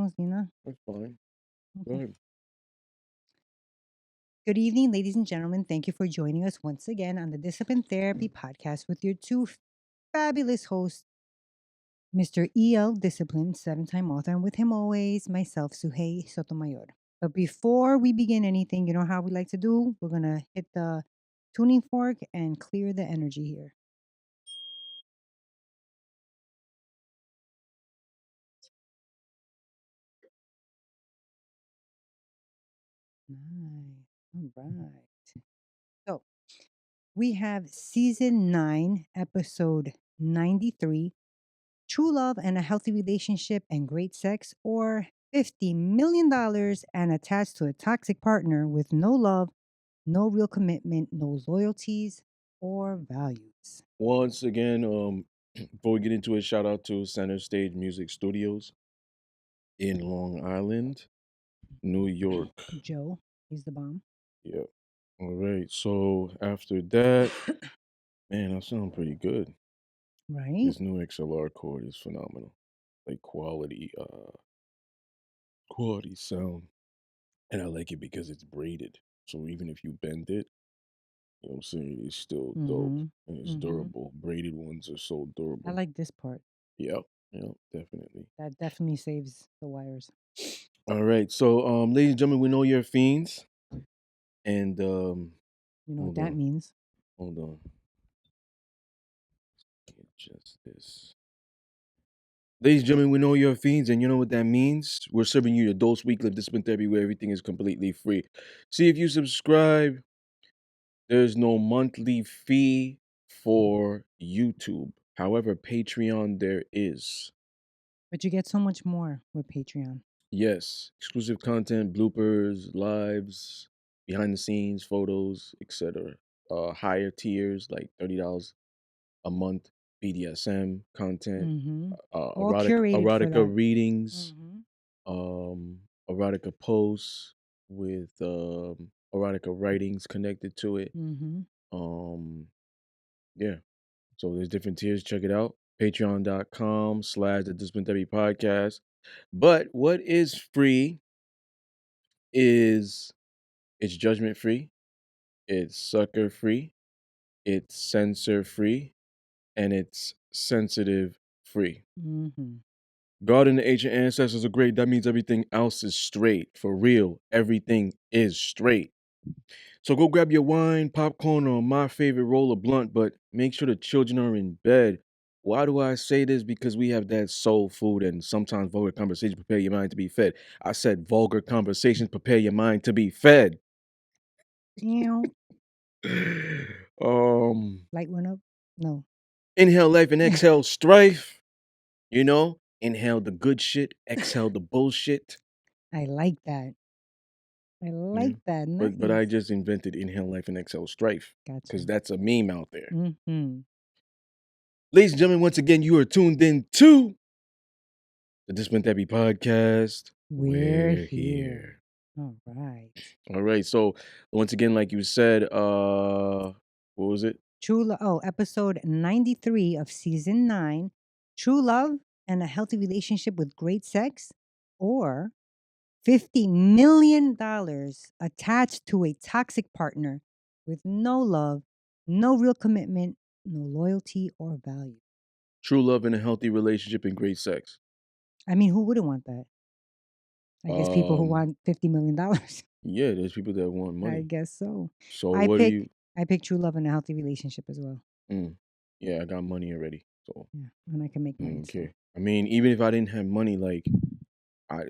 sounds, Nina? That's fine. Go Okay. ahead. Good evening, ladies and gentlemen. Thank you for joining us once again on the Discipline Therapy Podcast with your two fabulous hosts, Mr. E.L. Discipline, seven-time author, and with him always, myself, Suhey Sotomayor. But before we begin anything, you know how we like to do? We're going to hit the tuning fork and clear the energy here. Nice. All right. So we have season 9, episode 93, True Love and a Healthy Relationship and Great Sex, or $50 million and attached to a toxic partner with no love, no real commitment, no loyalties or values. Once again, before we get into it, shout out to Center Stage Music Studios in Long Island, New York. Joe, he's the bomb. Yep. All right. So after that, man, I sound pretty good. Right? This new XLR cord is phenomenal. Like quality sound. And I like it because it's braided. So even if you bend it, you know what I'm saying, it's still dope Mm-hmm. and it's Mm-hmm. durable. Braided ones are so I durable. like this part. Yep. Yep, definitely. That definitely saves the wires. All right. So ladies and gentlemen, we know you're fiends. And You know what hold that on. means. Hold on. Just this. Ladies and gentlemen, we know you're fiends, and you know what that means. We're serving you the Dose Weekly of Discipline Therapy, where everything is completely free. See, if you subscribe, there's no monthly fee for YouTube. However, Patreon there is. But you get so much more with Patreon. Yes, exclusive content, bloopers, lives, behind the scenes, photos, etc. Higher tiers like $30 a month, BDSM content, Mm-hmm. All curated for erotica that. readings, Mm-hmm. erotica posts with erotica writings connected to it. Mm-hmm. Um, yeah. So there's different tiers. Check it out. Patreon.com/the Discipline Therapy Podcast. But what is free is it's judgment free, it's sucker free, it's censor free, and it's sensitive free. Mm-hmm. God and the ancient ancestors are great. That means everything else is straight. For real, everything is straight. So go grab your wine, popcorn, or my favorite roll of blunt, but make sure the children are in bed. Why do I say this? Because we have that soul food and sometimes vulgar conversations prepare your mind to be fed. I said vulgar conversations prepare your mind to be fed. Ew. um, Light went up? No. Inhale life and exhale strife. You know, inhale the good shit, exhale the bullshit. I like that. I Yeah. like that. But I Nice. just invented inhale life and exhale strife because Gotcha. that's a meme out there. Mm-hmm. Ladies and gentlemen, once again, you are tuned in to the Discipline Therapy Podcast. We're We're here. here. All right. All right. So once again, like you said, what was it? Episode 93 of season 9, True Love and a Healthy Relationship with Great Sex, or $50 million attached to a toxic partner with no love, no real commitment, no loyalty or value. True love and a healthy relationship and great sex. I mean, who wouldn't want that? I guess people who Um, want $50 million. yeah, there's people that want I money. guess so. So I what do pick you? I pick true love and a healthy relationship as well. Yeah, I got money already. So Yeah, and I can make money. So okay. I mean, even if I didn't have money, like I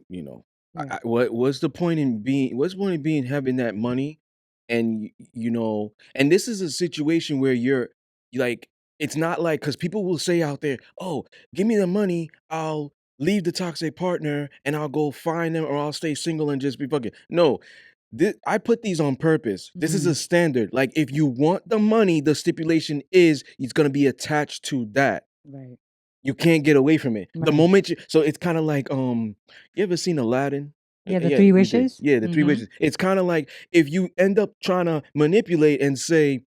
you know, yeah. what's the point in being? What's the point in being having that money, and you know, and this is a situation where you like, it's not like because people will say out there, oh, give me the money, I'll leave the toxic partner and I'll go find them, or I'll stay single and just be fucking. No, I put these on purpose. This is a standard. Like, if you want the money, the stipulation is it's gonna be attached to that. Right. You can't get away from it. The Right. moment so it's kind of like you ever seen Aladdin? Yeah, the Yeah, 3 you did. wishes. Yeah, the three Mm-hmm. wishes. It's kind of like if you end up trying to manipulate and say,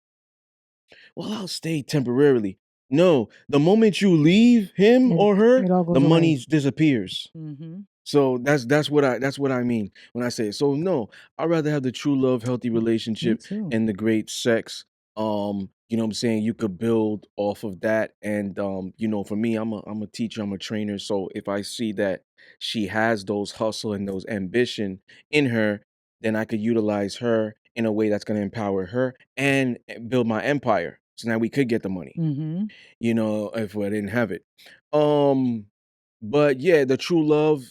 "Well, I'll stay temporarily." No, the moment you leave him or her, It all the goes away. money disappears. Mm-hmm. So that's what I mean when I say it. So no, I'd rather have the true love, healthy Me relationship too. and the great sex. You know what I'm saying? You could build off of that. And for me, I'm a teacher, I'm a trainer. So if I see that she has those hustle and those ambition in her, then I could utilize her in a way that's gonna empower her and build my empire. So now we could get the money, Mm-hmm. if I didn't have it. Um, but yeah, the true love,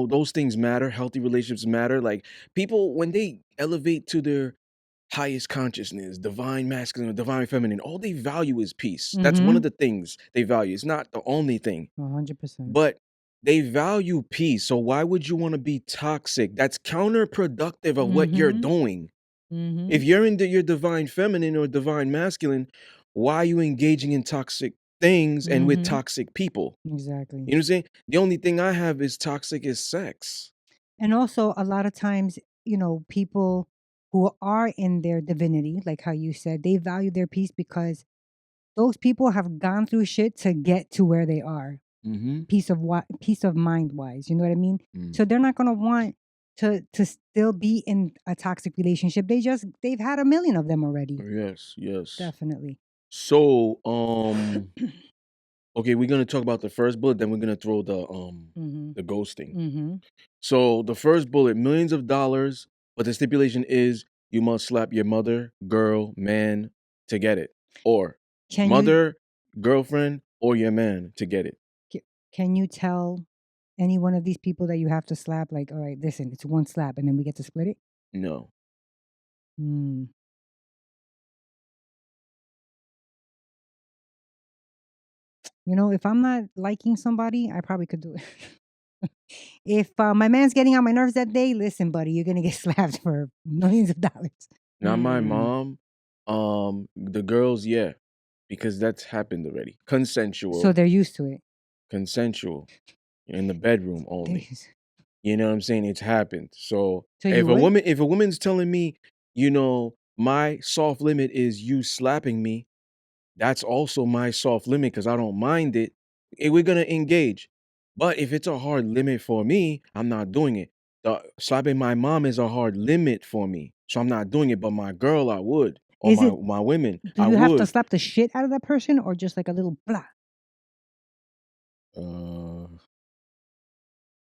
those things matter. Healthy relationships matter. Like people, when they elevate to their highest consciousness, divine masculine or divine feminine, all they value is peace. That's one Mm-hmm. of the things they value. It's not the only thing, 100%. but they value peace. So why would you want to be toxic? That's counterproductive of what you're Mm-hmm. doing. Mm-hmm. If you're into your divine feminine or divine masculine, why are you engaging in toxic things and with Mm-hmm. toxic people? Exactly. You know what I'm saying? The only thing I have is toxic is sex. And also, a lot of times, people who are in their divinity, like how you said, they value their peace because those people have gone through shit to get to where they are. Mm-hmm. Peace of mind wise. You know what I mean? Mm. So they're not gonna want to still be in a toxic relationship. They've had a million of them already. Yes, yes. Definitely. So, okay, we're gonna talk about the first bullet, then we're gonna throw Mhm. the ghosting. Mhm. So the first bullet, millions of dollars, but the stipulation is you must slap your mother, girl, man to get it. Or Can you mother, girlfriend, or your man to get it. c- can you tell any one of these people that you have to slap? Like, all right, listen, it's one slap, and then we get to split it. No. Hmm. If I'm not liking somebody, I probably could do it. If my man's getting on my nerves that day, listen, buddy, you're gonna get slapped for millions of dollars. Not my Mm. mom. The girls, yeah, because that's happened already. So Consensual, they're used to it. consensual in the bedroom They only. You know what I'm saying? It's happened. So So you if a would? woman, if a woman's telling me, my soft limit is you slapping me, that's also my soft limit because I don't mind it. We're gonna engage. But if it's a hard limit for me, I'm not doing it. Slapping my mom is a hard limit for me, so I'm not doing it. But my girl, I would, or Is it my women, Do I you have to would. slap the shit out of that person or just like a little blah? Uh,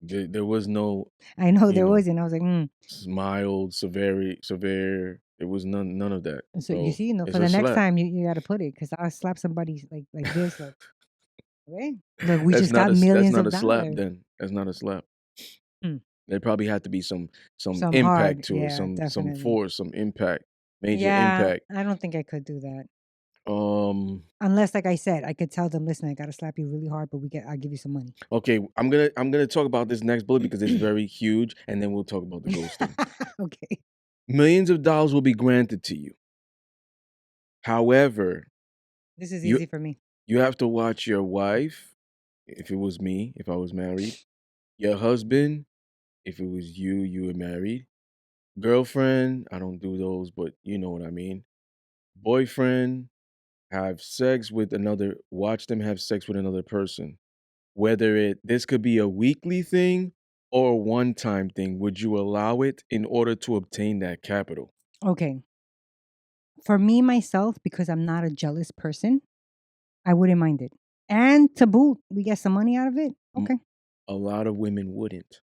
there was no, I know you there know, wasn't. I was like, mild, severe. There was none of that. So you So see, it's for a the next slap. time you got to put it because I'll slap somebody like this. Like, okay, look, we That's just not got that's millions not of a slap. dollars. Then that's not a slap. Hmm. There probably had to be some Some impact hard, to it, yeah, some definitely. force, some impact, major Yeah, impact. I don't think I could do that Um, unless, like I said, I could tell them, listen, I got to slap you really hard, but I'll give you some money. okay, I'm gonna talk about this next bullet because it's very huge, and then we'll talk about the ghosting. Okay, Millions of dollars will be granted to you. However, this is you easy for me. you have to watch your wife, if it was me, if I was married, your husband, if it was you were married, girlfriend, I don't do those, but you know what I mean. Boyfriend, have sex with another, watch them have sex with another person. Whether this could be a weekly thing or a one-time thing, would you allow it in order to obtain that capital? Okay, for me myself, because I'm not a jealous person, I wouldn't mind it. And to boot, we get some money out of it. M- Okay. A lot of women wouldn't.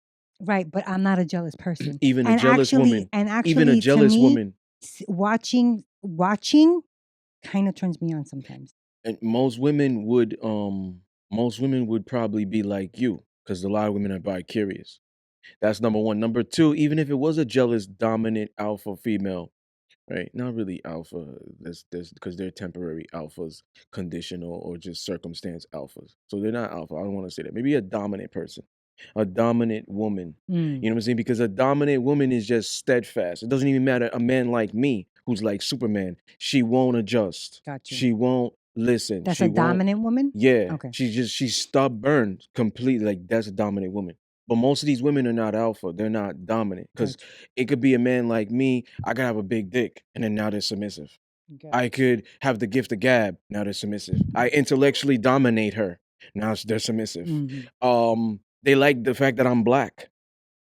Right, but I'm not a jealous person. Even a And jealous actually woman, and even a actually to jealous me, woman, watching kind of turns me on sometimes. and most women would probably be like you because a lot of women are bi-curious. That's number one. Number two, even if it was a jealous, dominant alpha female, right? Not really alpha. There's because they're temporary alphas, conditional or just circumstance alphas. So they're not alpha. I don't want to say that. Maybe a dominant person, a dominant woman. Mm, You know what I'm saying? Because a dominant woman is just steadfast. It doesn't even matter. A man like me, who's like Superman, she won't adjust. got you. She won't listen. That's a She won't. dominant woman? Yeah, Okay, she's stubborn completely. Like that's a dominant woman. But most of these women are not alpha. They're not dominant because got it could be a man like me. I could have a big dick, and then now they're submissive. you. I Got could have the gift of gab. Now they're submissive. I intellectually dominate her. Now they're submissive. you. Mhm. They like the fact that I'm black,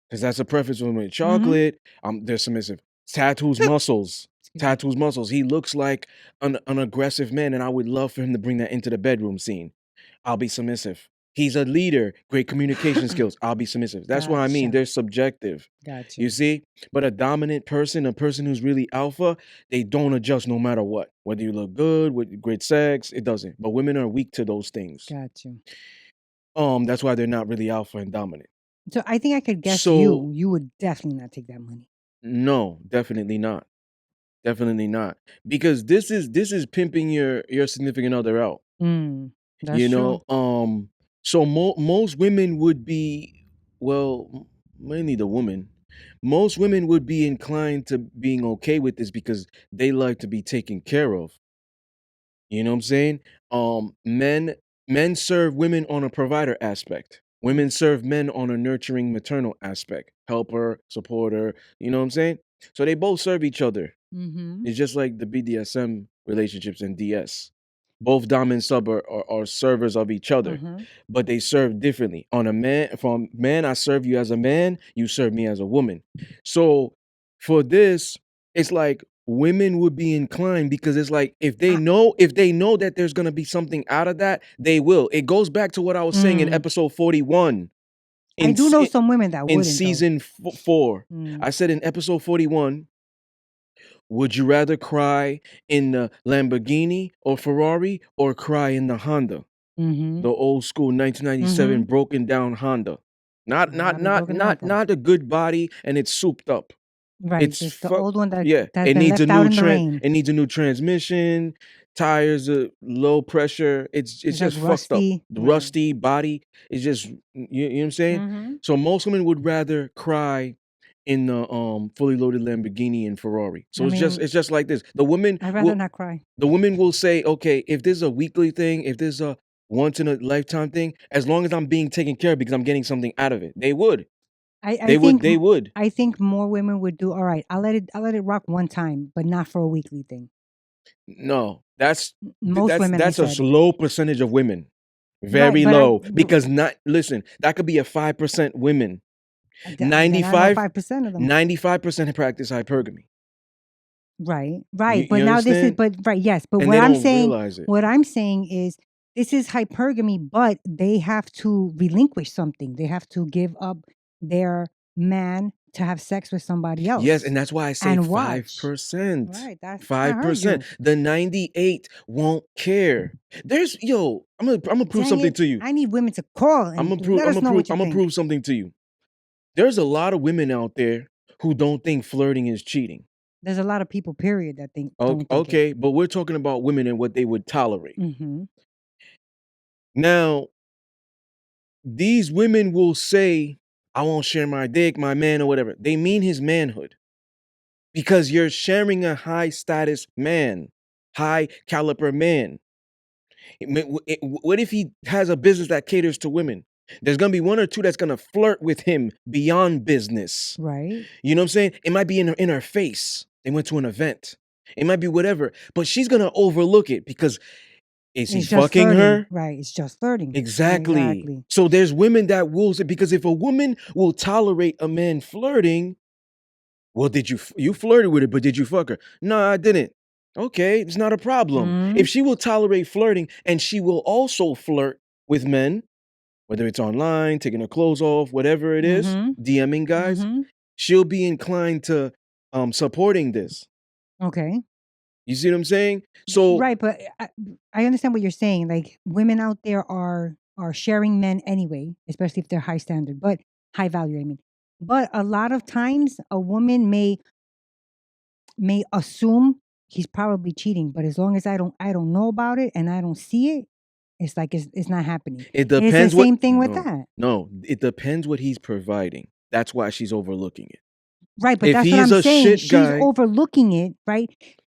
because that's a preference for women. Mhm. Chocolate, they're submissive. Tattoos, muscles. Excuse me. Tattoos, muscles. He looks like an aggressive man, and I would love for him to bring that into the bedroom scene. I'll be submissive. He's a leader, great communication skills. I'll be submissive. That's what I mean. Gotcha. They're subjective. You Gotcha. see? But a dominant person, a person who's really alpha, they don't adjust no matter what. Whether you look good, with great sex, it doesn't. But women are weak to those things. Gotcha. That's why they're not really alpha and dominant. So I think I could guess So you. You would definitely not take that money. no, definitely not. Definitely not. Because this is pimping your significant other out. That's You true. know, so most women would be, well, mainly the woman. Most women would be inclined to being okay with this because they like to be taken care of. You know what I'm saying? Men serve women on a provider aspect. Women serve men on a nurturing maternal aspect. Helper, supporter, you know what I'm saying? So they both serve each other. Mm-hmm. It's just like the BDSM relationships and DS. Both dom and sub are servers of each other, Uh-huh. but they serve differently. On a man, from man, I serve you as a man, you serve me as a woman. So for this, it's like women would be inclined because it's like I, if they know that there's gonna be something out of that, they will. It goes back to what I was saying in mm, episode 41 I in do know some women that in wouldn't though. season 4. Mm, I said in episode 41, would you rather cry in the Lamborghini or Ferrari or cry in the Honda? mm-hmm. The old school 1997 Mm-hmm. broken down Honda. Not Yeah, not not a not broken not Honda. not a good body and it's souped up. Right. It's Just the fuck old one that yeah, that's been left out in the rain. it needs a new transmission, tires are low pressure. It's It's like just fucked up. rusty. The Right. rusty body is just you know what I'm saying? Mm-hmm. So most women would rather cry in the fully loaded Lamborghini and Ferrari. I So mean, it's just like this. I'd rather not cry. The women will say, okay, if this is a weekly thing, if this is a once in a lifetime thing, as long as I'm being taken care of because I'm getting something out of it, they would. I think They would. I think more women would do all right. I'll let it rock one time, but not for a weekly thing. No, Most women, I that's a said. slow percentage of women. Right, Very but low. Because not listen, that could be a 5% women. then I know 95 5% of them. 95% practice hypergamy. Right, right. But You now this is, understand? but right, yes. But And they don't realize it. what I'm saying is this is hypergamy, but they have to relinquish something. They have to give up their man to have sex with somebody Yes, else and that's why I say and watch. 5%. Right, I heard 5%. you. The 98 won't care. There's I'm gonna prove Dang something it. to you. I need women to call and let us know what you I'm gonna think. prove something to you. There's a lot of women out there who don't think flirting is cheating. There's a lot of people, period, that don't think it. Okay, but we're talking about women and what they would tolerate. Mm-hmm. Now, these women will say, I won't share my dick, my man, or whatever. They mean his manhood because you're sharing a high status man, high caliber man. What if he has a business that caters to women? There's gonna be one or two that's gonna flirt with him beyond business. Right. You know what I'm saying? It might be in her face. They went to an event. It might be whatever, but she's gonna overlook it because is he It's just fucking flirting. her? Right. It's just flirting. Exactly. Exactly. So there's women that will say, because if a woman will tolerate a man flirting, well, you flirted with it, but did you fuck her? No, I didn't. Okay, it's not a problem. Mm-hmm. If she will tolerate flirting and she will also flirt with men, whether it's online, taking her clothes off, whatever it is, Mm-hmm. DMing guys, Mm-hmm. she'll be inclined to supporting this. Okay. You see what I'm saying? So Right, but I understand what you're saying. Like women out there are sharing men anyway, especially if they're high standard, but high value, I mean. But a lot of times a woman may assume he's probably cheating, but as long as I don't know about it and I don't see it, it's like it's not happening. it And it's the depends what same thing with that. no, it depends what he's providing. That's why she's overlooking it. Right, but If that's he what is I'm a saying. shit She's guy, overlooking it, right?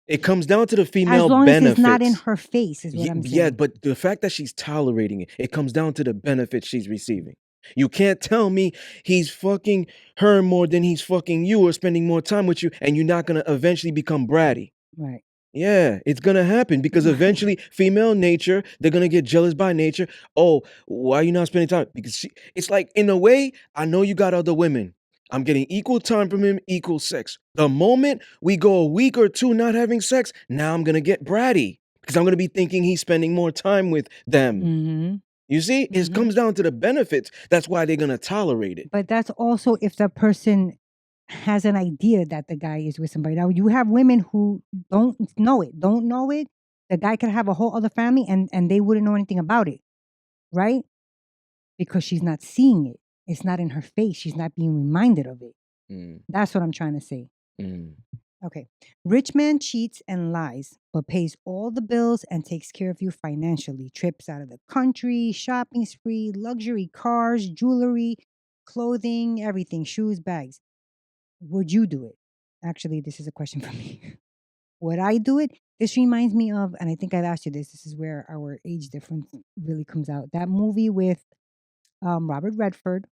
it comes down to the As female long as it's not in benefits. her face, is what I'm Yeah, saying. but the fact that she's tolerating it, it comes down to the benefits she's receiving. You can't tell me he's fucking her more than he's fucking you or spending more time with you, and you're not gonna eventually become bratty. Right. Yeah, it's gonna happen because Right. eventually female nature, they're gonna get jealous by nature. Oh, why are you not spending time? Because it's like in a way, I know you got other women. I'm getting equal time from him, equal sex. The moment we go a week or two not having sex, now I'm gonna get bratty because I'm gonna be thinking he's spending more time with them. Mhm. You see, it Mhm. comes down to the benefits. That's why they're gonna tolerate it. But that's also if the person has an idea that the guy is with somebody. Now you have women who don't know it. The guy could have a whole other family and they wouldn't know anything about it, right? Because she's not seeing it. It's not in her face. She's not being reminded of it. Mm, That's what I'm trying to say. mm, Okay. Rich man cheats and lies, but pays all the bills and takes care of you financially. Trips out of the country, shopping spree, luxury cars, jewelry, clothing, everything, shoes, bags. Would you do it? Actually, this is a question for me. Would I do it? This reminds me of, and I think I've asked you this. This is where our age difference really comes out. That movie with Robert Redford.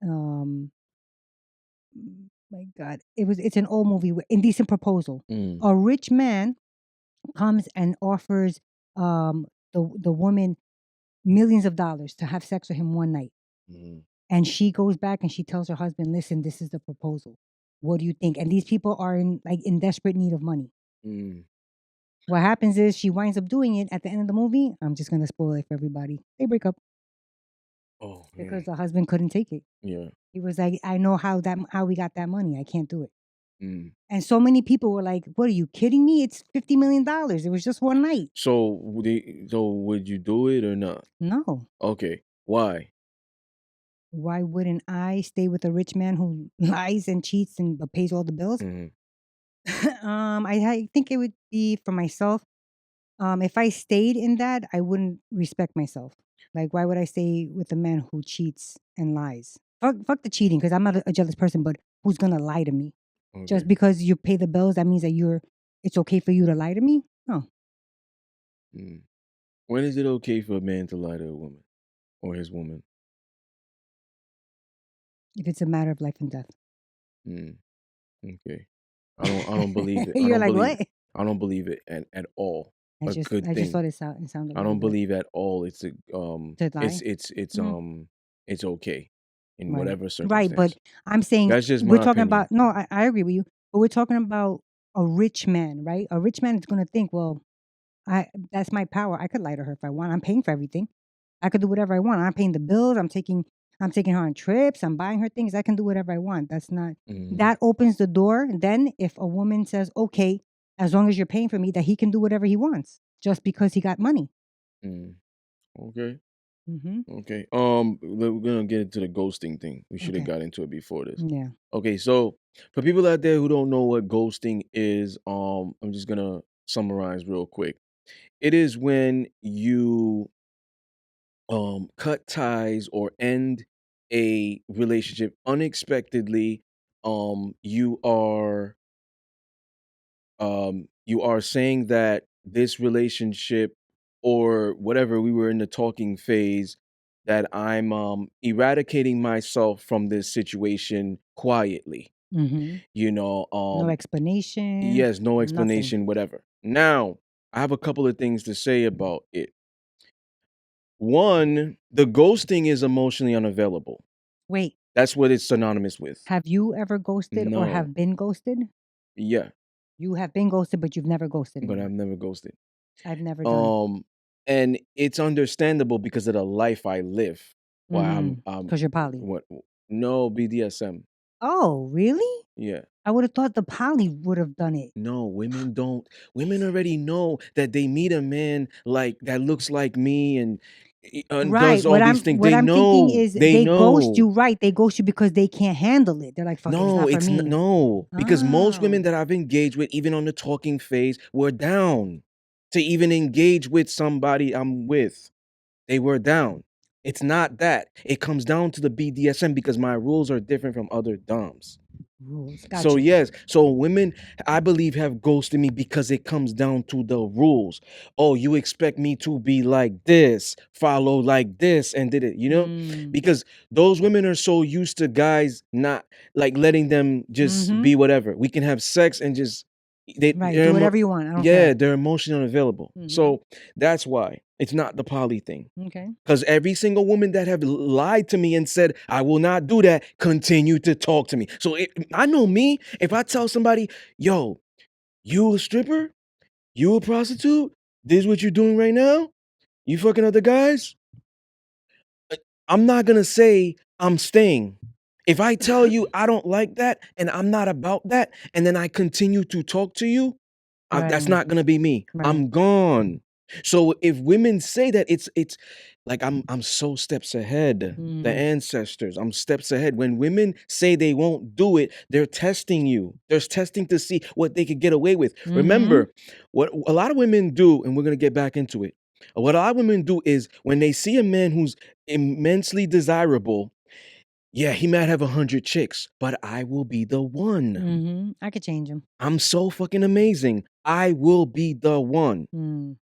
Um, my God, it's an old movie. Indecent Proposal. mm, A rich man comes and offers the woman millions of dollars to have sex with him one night, mm, and she goes back and she tells her husband, "Listen, this is the proposal. What do you think?" And these people are in desperate need of money. mm. What happens is she winds up doing it at the end of the movie. I'm just gonna spoil it for everybody. They break up Oh, because the husband couldn't take it. yeah. He was like, "I know how we got that money. I can't do it." Mm. And so many people were like, "What are you kidding me? It's $50 million. It was just one night." So would you do it or not? No. Okay. Why? Why wouldn't I stay with a rich man who lies and cheats and but pays all the bills? Mhm, I think it would be for myself. If I stayed in that, I wouldn't respect myself. Like, why would I stay with a man who cheats and lies? Fuck the cheating, because I'm not a jealous person. But who's gonna lie to me? Just okay. because you pay the bills, that means that it's okay for you to lie to me? No. Mm. When is it okay for a man to lie to a woman or his woman? If it's a matter of life and death. Mm, okay. I don't believe it. I You're don't like, believe what? I don't believe it at all. A good I just thing. thought it sounded I like a don't good believe at all it's a to lie. Mm. it's okay in Right. whatever Right, but circumstance. I'm saying That's just we're my talking opinion. about no, I agree with you, but we're talking about a rich man, right? A rich man is gonna think, well, I that's my power. I could lie to her if I want. I'm paying for everything. I could do whatever I want. I'm paying the bills. I'm taking her on trips. I'm buying her things. I can do whatever I want. That's not Mhm, that opens the door. Then if a woman says, okay, as long as you're paying for me, that he can do whatever he wants just because he got money. mm. Okay. Hmm. Okay. We're gonna get into the ghosting thing. We should have Okay. got into it before this. Yeah. Okay, so for people out there who don't know what ghosting is, I'm just gonna summarize real quick. It is when you cut ties or end a relationship unexpectedly. You are you are saying that this relationship or whatever we were in the talking phase that I'm eradicating myself from this situation quietly. Hmm. You know, No explanation. yes, no Nothing. explanation, whatever. Now, I have a couple of things to say about it. One, the ghosting is emotionally unavailable. Wait, That's what it's synonymous with. have you ever ghosted or No. have been ghosted? Yeah, You have been ghosted, but you've never ghosted but I've anyone. never ghosted. I've never done. Um, and it's understandable because of the life I live. Why Mm, because you're poly. what no BDSM. Oh, really? Yeah. I would have thought the poly would have done it. No, women don't. Women already know that they meet a man like that looks like me and Right. does all these things. What They I'm thinking know. is They they ghost know. you, right? They ghost you because they can't handle it. They're like, fuck it, it's No, not for me. no, because most women Oh. that I've engaged with, even on the talking phase, were down to even engage with somebody I'm with. They were down. It's not that. It comes down to the BDSM because my rules are different from other doms. Rules. So Got you. yes, so women, I believe, have ghosted me because it comes down to the rules. Oh, you expect me to be like this, follow like this, and did it, Mm. because those women are so used to guys not like letting them just Mm-hmm. be whatever. We can have sex and just. Right. Do whatever you want. I don't yeah, care. they're emotionally unavailable. Mhm. So that's why it's not the poly thing. Okay. Because every single woman that have lied to me and said, I will not do that, continue to talk to me. So I know me, if I tell somebody, yo, you a stripper? You a prostitute? This is what you're doing right now? You fucking other guys? I'm not gonna say I'm staying. If I tell you I don't like that and I'm not about that, and then I continue to talk to you, that's Right. not gonna be me. Right. I'm gone. So if women say that, it's like I'm so steps ahead. The Mm. ancestors, I'm steps ahead. When women say they won't do it, they're testing you. They're testing to see what they could get away with. Mhm. Remember, what a lot of women do, and we're gonna get back into it. What a lot of women do is when they see a man who's immensely desirable, yeah, he might have 100 chicks, but I will be the one. Mhm. I could change him. I'm so fucking amazing. I will be the one. Mm.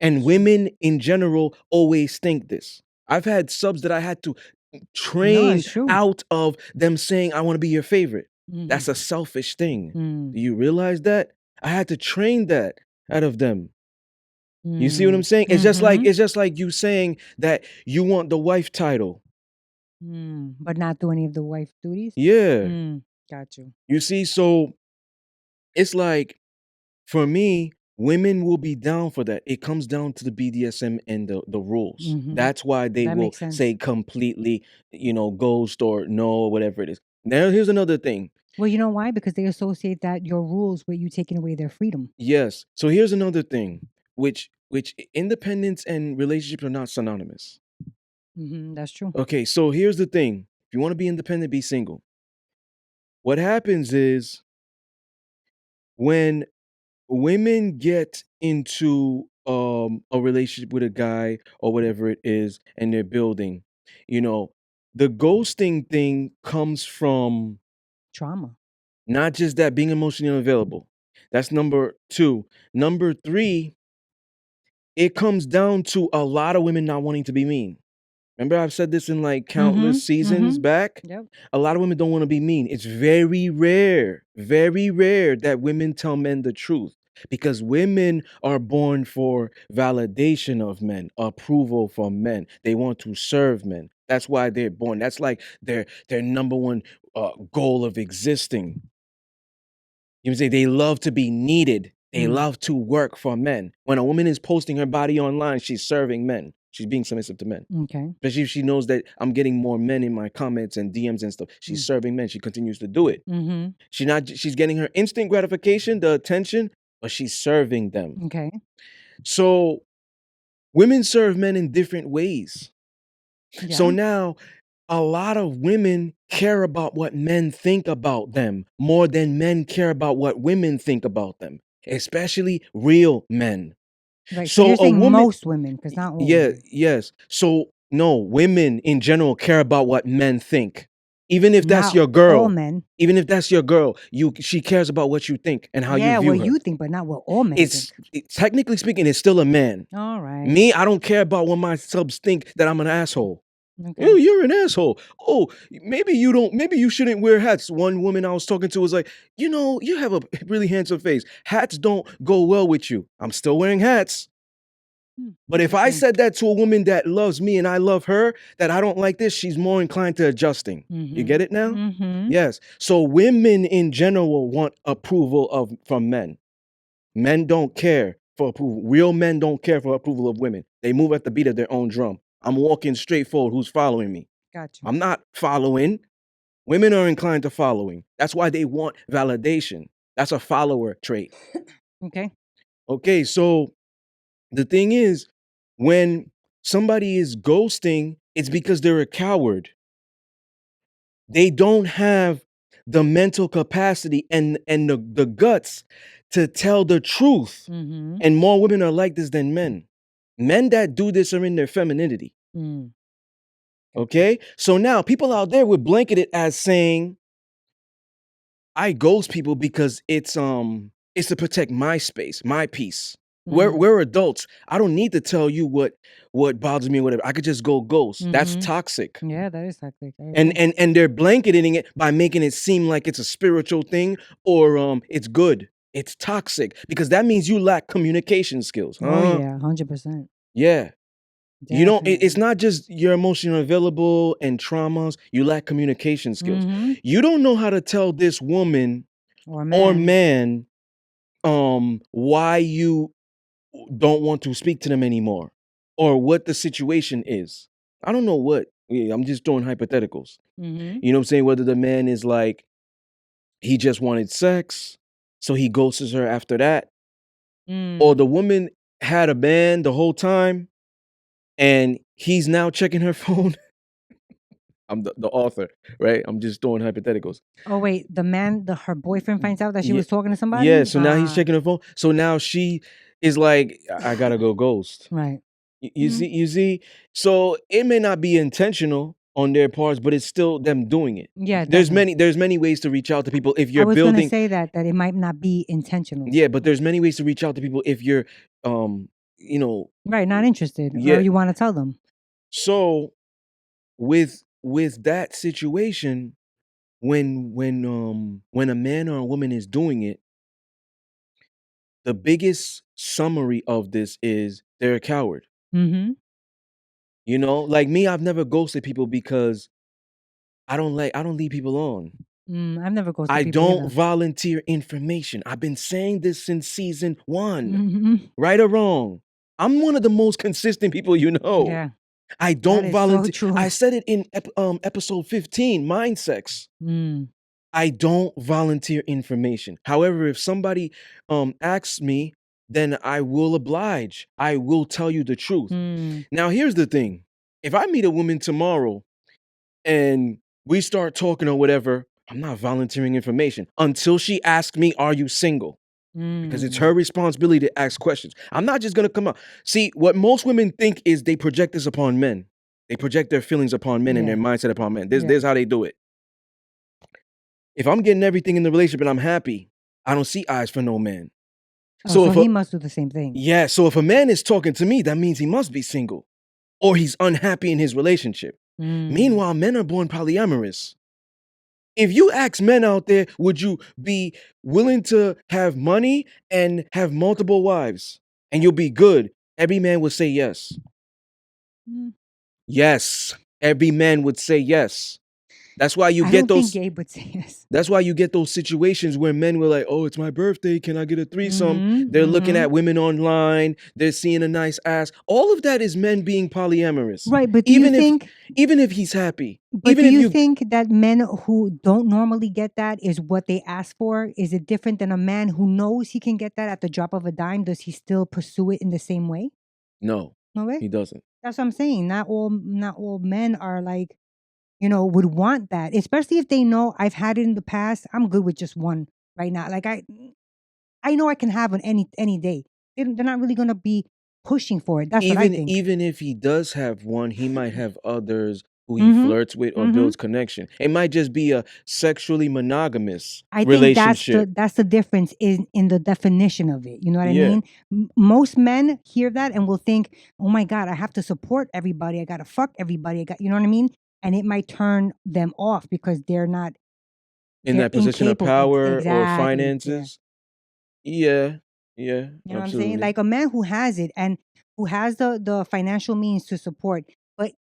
And That's true. women in general always think this. I've had subs that I had to No, train it's true. out of them saying, I want to be your favorite. Mhm. That's a selfish thing. Mm. Do you realize that? I had to train that out of them. You see what I'm Mm. saying? Mhm. It's just like you saying that you want the wife title. Mm. But not do any of the wife duties? Yeah. Mm. Got you. You see, so it's like for me, women will be down for that. It comes down to the BDSM and the rules. Mhm. That's why they That will makes sense. say completely, ghost or no, or whatever it is. Now, here's another thing. Well, you know why? Because they associate that your rules with you taking away their freedom. Yes. So here's another thing, which independence and relationships are not synonymous. Mhm. That's true. Okay, so here's the thing. If you want to be independent, be single. What happens is when women get into a relationship with a guy or whatever it is and they're building, you know the ghosting thing comes from Trauma. not just that being emotionally unavailable. That's number two. Number three, it comes down to a lot of women not wanting to be mean. Remember, I've said this in like countless Mhm. seasons Mhm. back. Yep. A lot of women don't want to be mean. It's very rare that women tell men the truth because women are born for validation of men, approval from men. They want to serve men. That's why they're born. That's like their number one goal of existing. You know, say they love to be needed. They Mm. love to work for men. When a woman is posting her body online, she's serving men. She's being submissive to men. Okay. Especially if she knows that I'm getting more men in my comments and DMs and stuff. She's Mm. serving men. She continues to do it. Mhm. She's getting her instant gratification, the attention, but she's serving them. Okay. So women serve men in different ways. So Yeah. now a lot of women care about what men think about them more than men care about what women think about them, especially real men. Right. So So you're a saying woman, most women, because not all yeah, women. yes. So no, women in general care about what men think. Even if that's Not your all girl, men. even if that's your girl, she cares about what you think and how you Yeah, view what her. you think, but not what all men think. Technically speaking, it's still a man. All right. Me, I don't care about what my subs think that I'm an asshole. Okay. Oh, you're an asshole. Oh, maybe you shouldn't wear hats. One woman I was talking to was like, you have a really handsome face. Hats don't go well with you. I'm still wearing hats. Hmm. But if I Interesting. said that to a woman that loves me and I love her, that I don't like this, she's more inclined to adjusting. You get Mhm. it now? Mhm. Yes. So women in general want approval from men. Men don't care for approval. Real men don't care for approval of women. They move at the beat of their own drum. I'm walking straight forward. Who's following me? Got you. I'm not following. Women are inclined to following. That's why they want validation. That's a follower trait. Okay. Okay, so the thing is, when somebody is ghosting, it's because they're a coward. They don't have the mental capacity and the guts to tell the truth. Mhm. And more women are like this than men. Men that do this are in their femininity. Mm. Gotcha. Okay? So now people out there would blanket it as saying, I ghost people because it's to protect my space, my peace. Mhm. We're adults. I don't need to tell you what bothers me or whatever. I could just go ghost. That's Mhm. toxic. Yeah, that is toxic. I And agree. and and they're blanketing it by making it seem like it's a spiritual thing or it's good. It's toxic because that means you lack communication skills, Oh huh? yeah, 100%. Yeah. You don't it's Definitely. not just you're emotionally available and traumas, you lack communication skills. Mhm. You don't know how to tell this woman Or or man. man, why you don't want to speak to them anymore or what the situation is. I don't know what. Yeah, I'm just throwing hypotheticals. Mhm. You know what I'm saying? Whether the man is like, he just wanted sex, so he ghosts her after that, or the Mm. woman had a man the whole time and he's now checking her phone. I'm the author, right? I'm just throwing hypotheticals. Oh wait, her boyfriend finds out that she Yeah, was talking to yeah. somebody? So now he's checking her phone. So now she is like, I gotta go ghost. Right. You Mm. see, you see. So it may not be intentional on their parts, but it's still them doing it. Yeah, There's definitely. many ways to reach out to people if I you're was gonna building. say that it might not be intentional. Yeah, but there's many ways to reach out to people if you're, um, you know, Right, not interested, or yeah. you wanna tell them. So with that situation, when a man or a woman is doing it, the biggest summary of this is they're a coward. Mhm. You know, like me, I've never ghosted people because I don't leave people on. I've never ghosted I people don't either. volunteer information. I've been saying this since season 1, Mhm. right or wrong. I'm one of the most consistent people you know. Yeah, I that don't is so volunteer. true. I said it in episode 15, mind sex. Mm. I don't volunteer information. However, if somebody asks me, then I will oblige. I will tell you the truth. Mm. Now, here's the thing. If I meet a woman tomorrow and we start talking or whatever, I'm not volunteering information until she asks me, "Are you single?" Because it's her Mm. responsibility to ask questions. I'm not just gonna come out. See, what most women think is they project this upon men. They project their feelings upon men and their Yeah, mindset upon men. yeah. There's how they do it. If I'm getting everything in the relationship and I'm happy, I don't see eyes for no man. Oh, So so if a he must do the same thing. yeah, so if a man is talking to me, that means he must be single or he's unhappy in his relationship. Mm. Meanwhile, men are born polyamorous. If you ask men out there, would you be willing to have money and have multiple wives and you'll be good? Every man would say yes. Mm. Yes. Every man would say yes. That's why you I get don't think those Gabe would say yes. That's why you get those situations where men were like, "Oh, it's my birthday. Can I get a threesome?" Mhm, They're looking mhm. at women online. They're seeing a nice ass. All of that is men being polyamorous. Right, but do you Even if think even if he's happy. but Even do if you you think that men who don't normally get that is what they ask for? Is it different than a man who knows he can get that at the drop of a dime? Does he still pursue it in the same way? No, No way? he doesn't. That's what I'm saying. Not all men are like, would want that, especially if they know I've had it in the past. I'm good with just one right now. Like I know I can have one any day. They're not really gonna be pushing for it. That's what I think. Even if he does have one, he might have others who he Mhm. flirts with or Mhm. builds connection. It might just be a sexually monogamous I think relationship. that's the difference in the definition of it. You know what I Yeah. mean? Most men hear that and will think, "Oh my god, I have to support everybody. I got to fuck everybody. You know what I mean?" And it might turn them off because In they're that position of incapable. power or Exactly. Yeah. finances. Yeah. Yeah, You know what I'm saying? absolutely. Like a man who has it and who has the financial means to support. But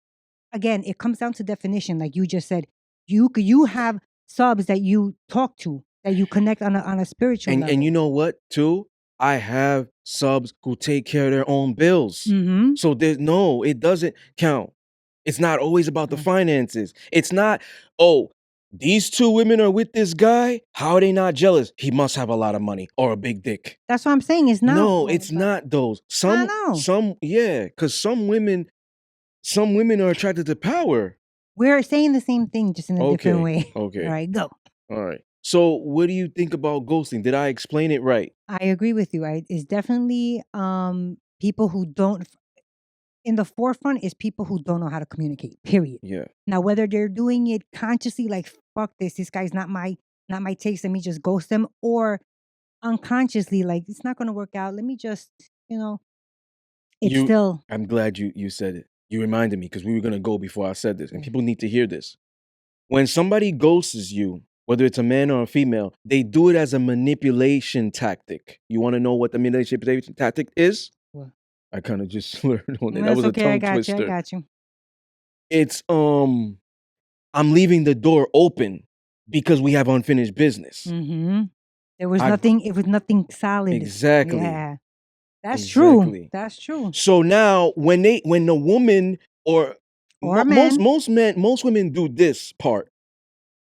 again, it comes down to definition. Like you just said, you have subs that you talk to, that you connect on a spiritual And you level. know what, too? I have subs who take care of their own bills. Mhm. So there's no, it doesn't count. It's not always about the Yeah. finances. It's not, "Oh, these 2 women are with this guy. How are they not jealous? He must have a lot of money or a big dick." That's what I'm saying. It's not No, oh it's god. not those. I know. Yeah, because some women are attracted to power. We're saying the same thing just in a different Okay, way. All okay, right, go. alright. So what do you think about ghosting? Did I explain it right? I agree with you. It's definitely people who don't in the forefront is people who don't know how to communicate. Period. Yeah. Now, whether they're doing it consciously, like fuck this guy's not my taste. Let me just ghost them, or unconsciously, like it's not going to work out. Let me just, you know, it's You still I'm glad you said it. You reminded me because we were gonna go before I said this, and yeah. people need to hear this. When somebody ghosts you, whether it's a man or a female, they do it as a manipulation tactic. You wanna know what the manipulation tactic is? Well, I kinda just learned on it. That that's was a okay. I tongue got you. I twister. got you. It's, I'm leaving the door open because we have unfinished business. Mm-hmm. There was I nothing. It was nothing solid. Exactly, Yeah, that's true. exactly. That's true. So now when the woman or Or men. most women do this part.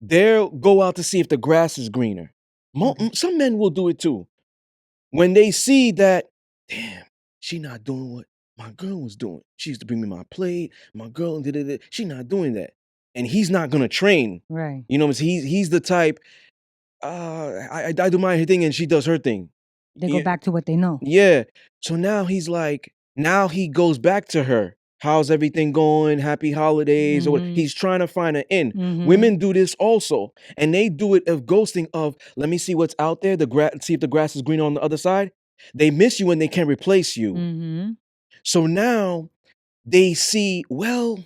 They'll go out to see if the grass is greener. Okay. Some men will do it too. When they see that, damn, she not doing what my girl was doing. She used to bring me my plate. My girl did it. She not doing that, and he's not gonna train. Right. You know, he's the type. I do my thing and she does her thing. They go Yeah, back to what they know. yeah. So now he's like, now he goes back to her. How's everything going? Happy holidays, or what? Mm-hmm. He's trying to find an in. Mm-hmm. Women do this also, and they do it of ghosting. Of let me see what's out there. The grass, see if the grass is green on the other side. They miss you when they can't replace you. Mm-hmm. So now they see, well,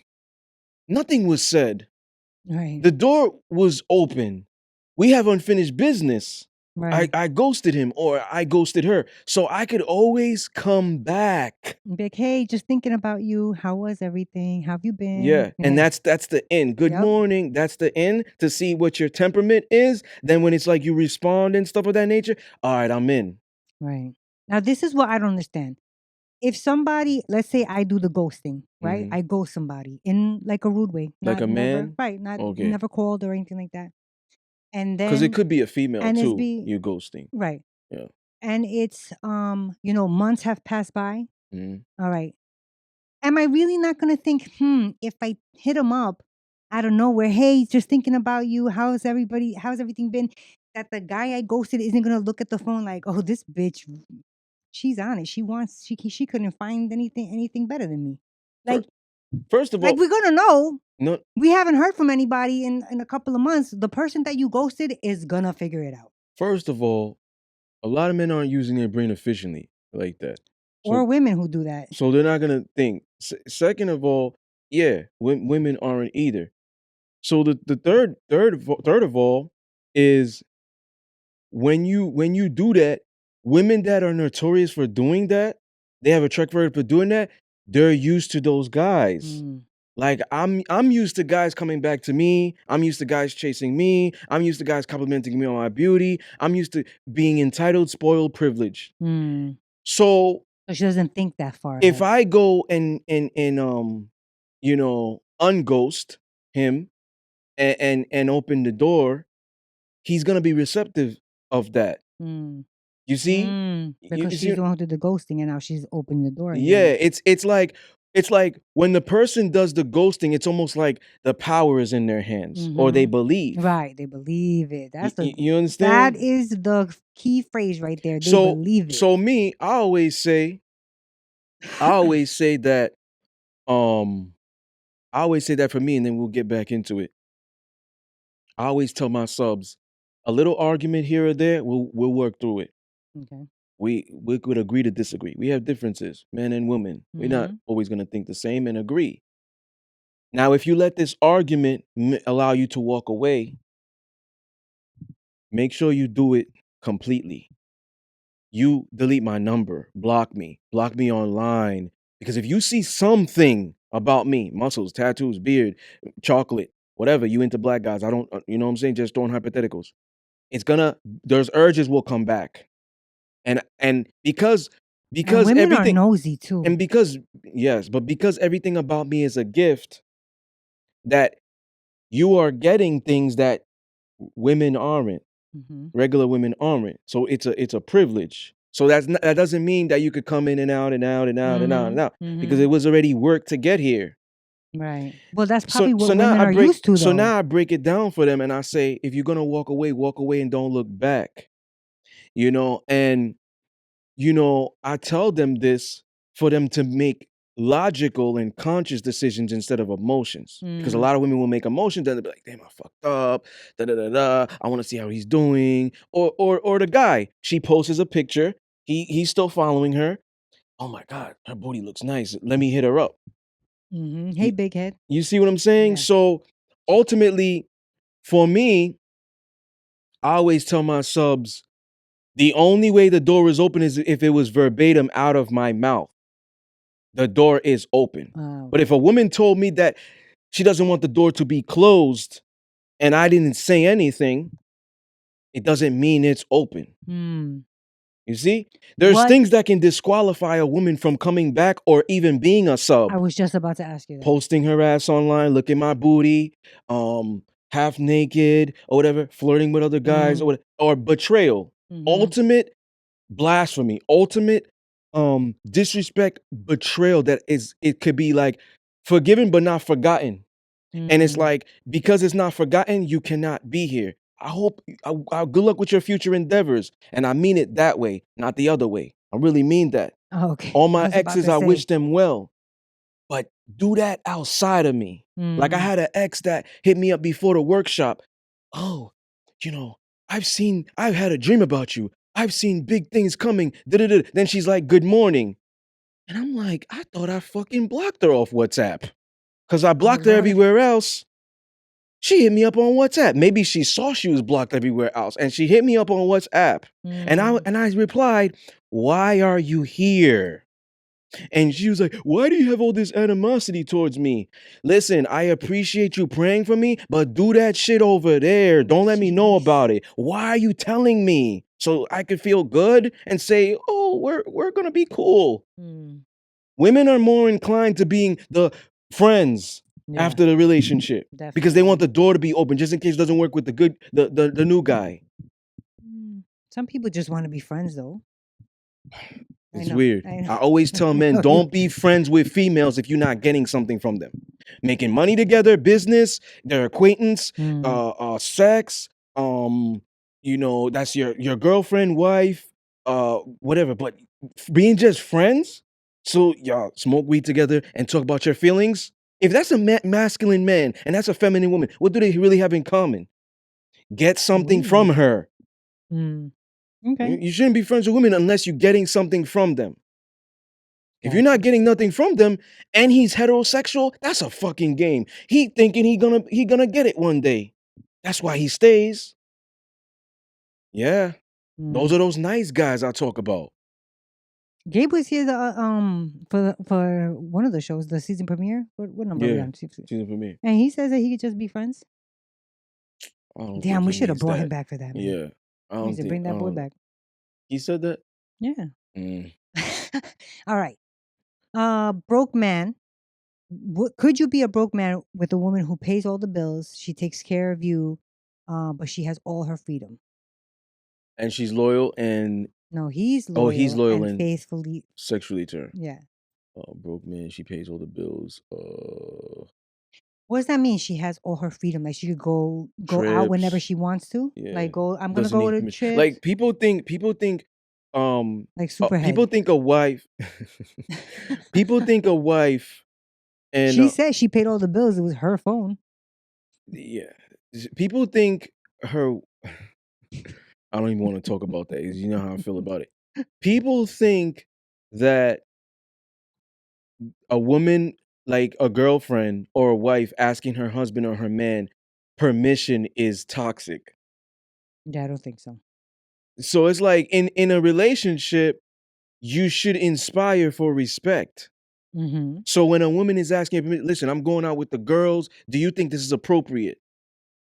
nothing was said. Right. The door was open. We have unfinished business. Right. I ghosted him or I ghosted her. So I could always come back. Big, hey, just thinking about you. How was everything? How have you been? Yeah. And that's the end. Good Yep. morning. That's the end to see what your temperament is. Then when it's like you respond and stuff of that nature, all right, I'm in. Right. Now, this is what I don't understand. If somebody, let's say I do the ghosting, right? Mhm. I ghost somebody in like a rude way, Like not a never, man? right? Not Okay. never called or anything like that. And Because it then, could be a female and it's too, be you ghosting. right. Yeah. And it's, months have passed by. Mhm. All right. Am I really not gonna think, if I hit him up out of nowhere, hey, just thinking about you, how's everybody, how's everything been? That the guy I ghosted isn't gonna look at the phone like, oh, this bitch, she's on it. She couldn't find anything better than me. Fir- Like First of like all, we're gonna know. no, We haven't heard from anybody in a couple of months. The person that you ghosted is gonna figure it out. first of all, a lot of men aren't using their brain efficiently like that. Or So women who do that. so they're not gonna think. Second of all, yeah, women aren't either. So the third of all is when you do that, women that are notorious for doing that, they have a track record for doing that. They're used to those guys. Mm, Like I'm used to guys coming back to me. I'm used to guys chasing me. I'm used to guys complimenting me on my beauty. I'm used to being entitled, spoiled, privileged. mm. So So she doesn't think that far if ahead. I go and unghost him and open the door, he's gonna be receptive of that. Mm. You see? Because You she's see? the one who did the ghosting and now she's opening the door Yeah, again. it's like when the person does the ghosting, it's almost like the power is in their hands or they Mhm. believe. Right, they believe it. You That understand? is the key phrase right there. They So believe it. so me, I always say that um I always say that for me, and then we'll get back into it. I always tell my subs, a little argument here or there, we'll work through it. Okay. We could agree to disagree. We have differences, men and women. We're not Mhm. always gonna think the same and agree. Now, if you let this argument allow you to walk away, make sure you do it completely. You delete my number, block me online. Because if you see something about me, muscles, tattoos, beard, chocolate, whatever, you into black guys, I don't, you know what I'm saying? Just throwing hypotheticals. It's gonna, those urges will come back. And And because women are everything, nosy too. and because, yes, but because everything about me is a gift, that you are getting things that women aren't. Mhm. Regular women aren't. So it's a privilege. So that doesn't mean that you could come in and out and out and out and out and Mhm. out because it Mhm. was already work to get here. Right. Well, that's So probably so what now women I are break used to so though. now I break it down for them and I say, if you're gonna walk away and don't look back. And I tell them this for them to make logical and conscious decisions instead of emotions. Because a Mm. lot of women will make emotions and they'll be like, damn, I fucked up. Da da da da. I want to see how he's doing. Or the guy, she posts a picture. He's still following her. Oh my God, her booty looks nice. Let me hit her up. Mhm. Hey, You, big head. you see what I'm saying? Yeah. So ultimately, for me, I always tell my subs, the only way the door is open is if it was verbatim out of my mouth. The door is open. But if Okay. a woman told me that she doesn't want the door to be closed and I didn't say anything, it doesn't mean it's open. Hmm. You see? There's What things that can disqualify a woman from coming back or even being a I sub. was just about to ask you that. Posting her ass online, look at my booty, half naked or whatever, flirting with other guys Mm, or betrayal. mhm, Ultimate blasphemy, ultimate disrespect, betrayal that is it could be like forgiven but not forgotten. And it's mm. like because it's not forgotten, you cannot be here. I hope good luck with your future endeavors. And I mean it that way, not the other way. I really mean that. Okay. All I my was about exes, to I say. wish them well. But do that outside of me. Like I Mm, had an ex that hit me up before the workshop. Oh, you know, I've had a dream about you. I've seen big things coming. Da-da-da. Then she's like, good morning. And I'm like, I thought I fucking blocked her off WhatsApp. Because I oh, blocked her Lord. everywhere else. She hit me up on WhatsApp. Maybe she saw she was blocked everywhere else. And she hit me up on WhatsApp. And I Mm, and I replied, why are you here? And she was like, why do you have all this animosity towards me? Listen, I appreciate you praying for me, but do that shit over there. Don't let me know jeez. about it. Why are you telling me? So I could feel good and say, oh, we're gonna be cool. Mm, Women are more inclined to being the friends yeah, after the relationship because they want definitely. the door to be open just in case it doesn't work with the good the new guy. Mm. Some people just want to be friends, though. I It's know. weird. I know. I always tell men, don't be friends with females if you're not getting something from them. Making money together, business, their acquaintance, Mm, sex, that's your girlfriend, wife, whatever. But being just friends, so y'all smoke weed together and talk about your feelings. If that's a masculine man and that's a feminine woman, what do they really have in common? Get something from weed. her. Mm, You okay. you shouldn't be friends with women unless you're getting something from them. If you're not Gotcha. getting nothing from them and he's heterosexual, that's a fucking game. He thinking he gonna get it one day. That's why he stays. Yeah. Those Mm. are those nice guys I talk about. Gabe was here for one of the shows, the season premiere. What number are we Yeah. on? Season for me. And he says that he could just be friends. I don't think Damn, we he should have means brought him that. back for that, man. Yeah. I We need don't to think bring that boy back. he said that? Yeah. Mm. All right. Broke man. Could you be a broke man with a woman who pays all the bills? She takes care of you, but she has all her freedom. And she's loyal and No, he's he's loyal loyal and and faithfully. sexually turned. Yeah. Broke man, she pays all the bills. What does that mean? She has all her freedom. Like she could go out whenever Trips. she wants to. Yeah. Like go. I'm gonna Doesn't go need to permission. trips. Like um Like people Superhead. think a wife people think a wife and She said she paid all the bills. It was her phone. yeah. People think her I don't even want to talk about that 'cause you know how I feel about it. People think that a woman like a girlfriend or a wife asking her husband or her man permission is toxic. Yeah, I don't think so. So it's like in a relationship you should inspire for respect. Mm-hmm. So when a woman is asking, listen, I'm going out with the girls. Do you think this is appropriate?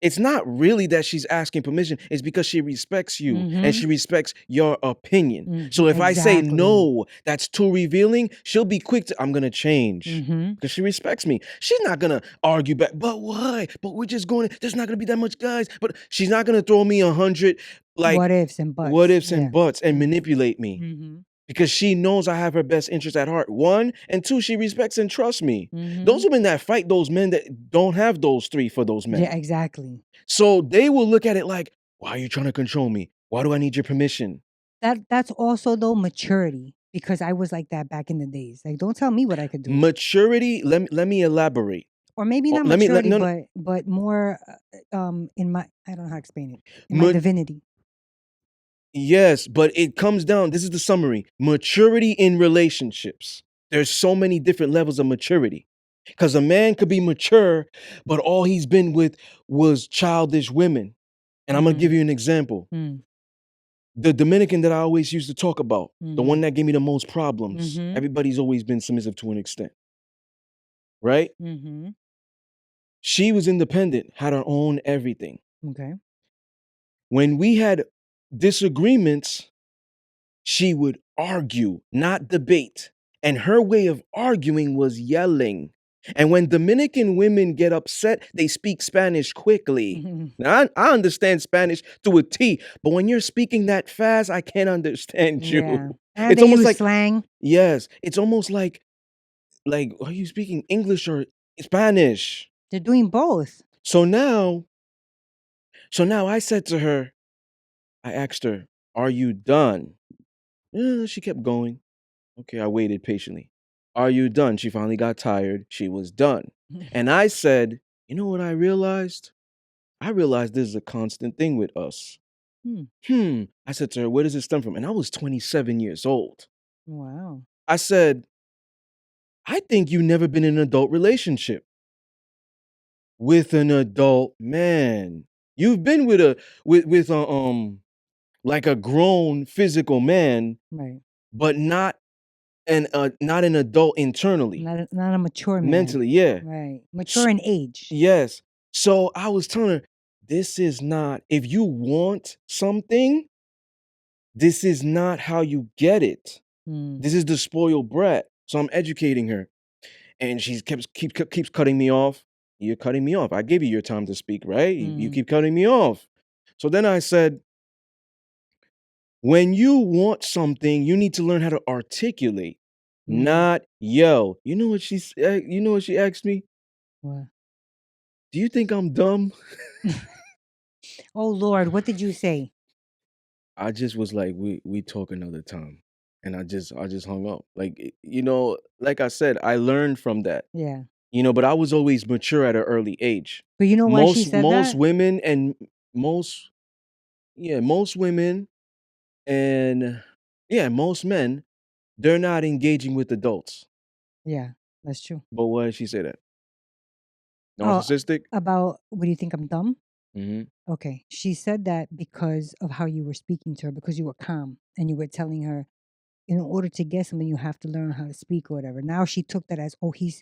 It's not really that she's asking permission. It's because she respects you and Mm-hmm. she respects your opinion. Mm-hmm. So if I say Exactly. no, that's too revealing, she'll be quick to, I'm going to change Mm-hmm. because she respects me. She's not going to argue back. But why? But we're just going, there's not going to be that much guys. But she's not going to throw me 100 like What ifs and what buts. ifs and Yeah. buts and manipulate me Mm-hmm. because she knows I have her best interest at heart. One, and two, she respects and trusts me. Mm-hmm. Those women that fight those men that don't have those three for those Yeah, men. exactly. So they will look at it like, why are you trying to control me? Why do I need your permission? That's also though maturity because I was like that back in the days. Like, don't tell me what I could do, Maturity, let me elaborate. or maybe not Let me let maturity, no, no, but more in my I don't know how to explain it in my ma- divinity. yes, but it comes down, this is the summary. Maturity in relationships. There's so many different levels of maturity. Because a man could be mature, but all he's been with was childish women. And I'm gonna give you an example. Mm. The Dominican that I always used to talk about, the Mhm. one that gave me the most problems. Mhm. Everybody's always been submissive to an extent, right? Mhm. She was independent, had her own everything. Okay. When we had disagreements, she would argue, not debate. And her way of arguing was yelling. And when Dominican women get upset, they speak Spanish quickly. Mhm. Now, I understand Spanish to a T, but when you're speaking that fast, I can't understand you. Yeah. And It's they almost use like, slang. yes, it's almost like, are you speaking English or Spanish? They're doing both. So now, I said to her, I asked her, are you done? She kept going. Okay, I waited patiently. Are you done? She finally got tired. She was done. And I said, you know what I realized? I realized this is a constant thing with us. Hmm. I said to her, where does it stem from? And I was 27 years old. Wow. I said, I think you never been in an adult relationship with an adult man. You've been with like a grown physical man, Right. but not an adult internally, Not a mature man. mentally. Yeah. Right. S- Mature in age. yes. So I was telling her, this is not, if you want something, this is not how you get it. Mm. This is the spoiled brat. So I'm educating her. And she keeps cutting me off. You're cutting me off. I gave you your time to speak, right? You Mm. keep cutting me off. So then I said, when you want something, you need to learn how to articulate, Mm. not yell. You know what you know what she asked me? What? Do you think I'm dumb? Oh Lord, what did you say? I just was like, we talk another time. And I just hung up. Like, like I said, I learned from that. Yeah. But I was always mature at an early age. But you know why she said Most that? women and most most women and most men, they're not engaging with adults. Yeah, that's true. But why did she say that? Oh, Narcissistic? about what do you think I'm dumb? Mhm. Okay. She said that because of how you were speaking to her, because you were calm and you were telling her, in order to get something, you have to learn how to speak or whatever. Now she took that as, oh, he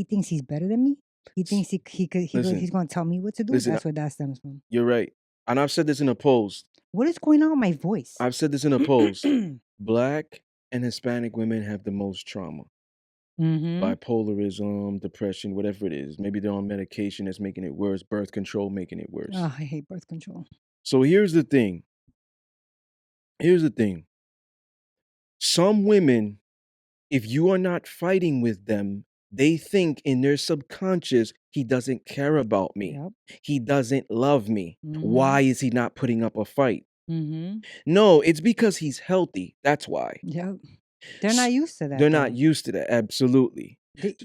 thinks he's better than me. He S thinks Listen, he's going to tell me what to do. listen, That's where that stems from. you're right. And I've said this in a post. What is going on with my voice? I've said this in a post. Black and Hispanic women have the most trauma. Mm-hmm. Bipolarism, depression, whatever it is. Maybe they're on medication that's making it worse, birth control making it worse. Oh, I hate birth control. So here's the thing. Here's the thing. Some women, if you are not fighting with them, they think in their subconscious, he doesn't care about me. Yep. He doesn't love me. Mm-hmm. Why is he not putting up a fight? Mm-hmm. No, it's because he's healthy. That's why. Yep. They're S- not used to They're that not though. used to that. Absolutely. They,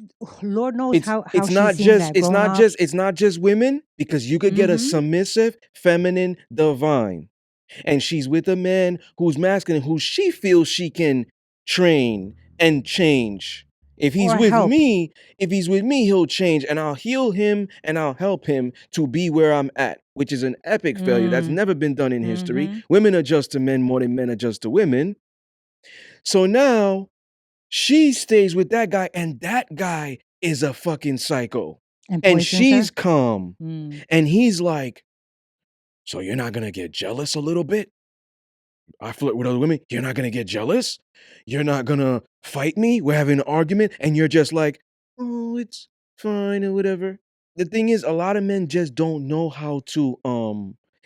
Lord knows It's how it's she's not seen just that growing up. it's not just women, because you could get a Mm-hmm. submissive, feminine, divine, and she's with a man who's masculine, who she feels she can train and change. Or help. If he's with me, he'll change, and I'll heal him and I'll help him to be where I'm at, which is an epic failure that's Mm. never been done in history. Mm-hmm. Women adjust to men more than men adjust to women. So now she stays with that guy, and that guy is a fucking psycho. And And poisons she's her. calm. Mm. And he's like, so you're not gonna get jealous a little bit? I flirt with other women. You're not gonna get jealous? You're not gonna fight me? We're having an argument, and you're just like, oh, it's fine or whatever. The thing is, a lot of men just don't know how to